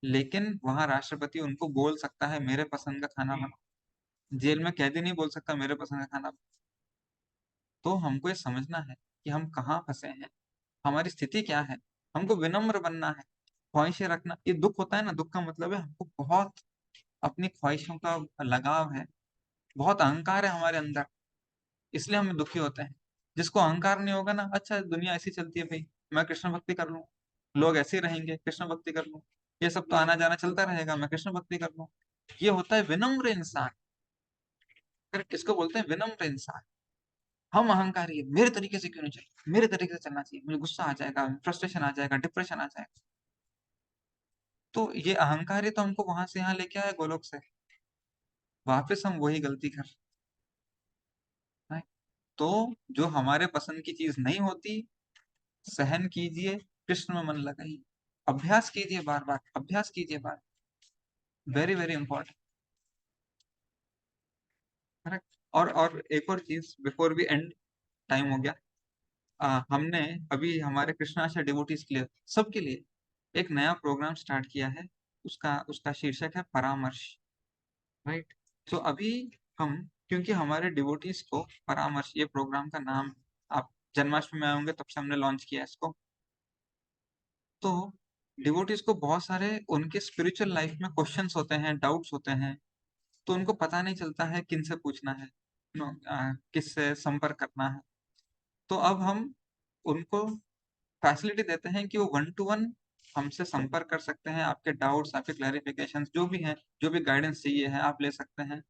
लेकिन वहां राष्ट्रपति उनको बोल सकता है मेरे पसंद का खाना बना। जेल में कैदी नहीं बोल सकता मेरे पसंद का खाना बना। तो हमको ये समझना है कि हम कहाँ फंसे हैं, हमारी स्थिति क्या है। हमको विनम्र बनना है, ख्वाहिशें रखना। ये दुख होता है ना, दुख का मतलब है हमको बहुत अपनी ख्वाहिशों का लगाव है, बहुत अहंकार है हमारे अंदर, इसलिए हम दुखी होते हैं। जिसको अहंकार नहीं होगा ना, अच्छा दुनिया ऐसी चलती है भाई, मैं कृष्ण भक्ति कर लूँ, लोग ऐसे ही रहेंगे, कृष्ण भक्ति कर लूँ, ये सब तो आना जाना चलता रहेगा, मैं कृष्ण भक्ति कर लूँ। ये होता है विनम्र इंसान। अगर किसको बोलते हैं विनम्र इंसान? हम अहंकारी है, मेरे तरीके से क्यों नहीं चल, मेरे तरीके से चलना चाहिए, मुझे गुस्सा आ जाएगा, फ्रस्ट्रेशन आ जाएगा, डिप्रेशन आ जाएगा। तो ये अहंकार ही तो हमको वहां से यहाँ लेके आया गोलोक से। वापस हम वही गलती कर रहे हैं। तो जो हमारे पसंद की चीज नहीं होती, सहन कीजिए, कृष्ण में मन लगाइए, अभ्यास कीजिए, बार बार अभ्यास कीजिए, बार। Very very important. करेक्ट। और एक और चीज बिफोर वी एंड, टाइम हो गया। हमने अभी हमारे कृष्णाशा डिवोटीज के लिए, सबके लिए एक नया प्रोग्राम स्टार्ट किया है। उसका उसका शीर्षक है परामर्श। राइट। तो अभी हम, क्योंकि हमारे डिवोटीज को परामर्श, ये प्रोग्राम का नाम, आप जन्माष्टमी में आए होंगे तब से हमने लॉन्च किया है इसको। तो डिवोटीज को बहुत सारे उनके स्पिरिचुअल लाइफ में क्वेश्चंस होते हैं, डाउट्स होते हैं, तो उनको पता नहीं चलता है किन से पूछना है, किससे संपर्क करना है। तो अब हम उनको फैसिलिटी देते हैं कि वो 1 to 1 हमसे संपर्क कर सकते हैं। आपके डाउट्स, आपके क्लैरिफिकेशंस जो भी हैं, जो भी गाइडेंस चाहिए है, आप ले सकते हैं।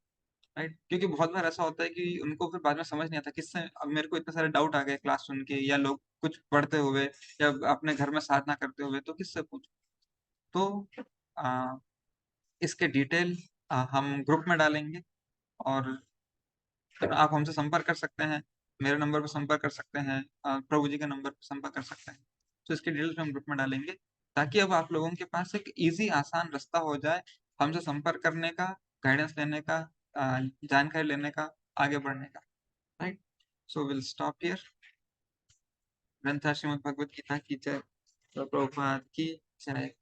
राइट। क्योंकि बहुत बार ऐसा होता है कि उनको फिर बाद में समझ नहीं आता किससे, अब मेरे को इतने सारे डाउट आ गए क्लास सुन के, या लोग कुछ पढ़ते हुए, या अपने घर में साधना करते हुए, तो किससे पूछ। तो आ, इसके डिटेल हम ग्रुप में डालेंगे, और फिर आप हमसे संपर्क कर सकते हैं। मेरे नंबर पर संपर्क कर सकते हैं, प्रभु जी के नंबर पर संपर्क कर सकते हैं। तो इसके डिटेल्स हम ग्रुप में डालेंगे, ताकि अब आप लोगों के पास एक इजी आसान रास्ता हो जाए हमसे संपर्क करने का, गाइडेंस लेने का, जानकारी लेने का, आगे बढ़ने का। Right. So will stop here. ग्रंथ श्रीमद् भगवत गीता की जय। प्रभुपाद की जय।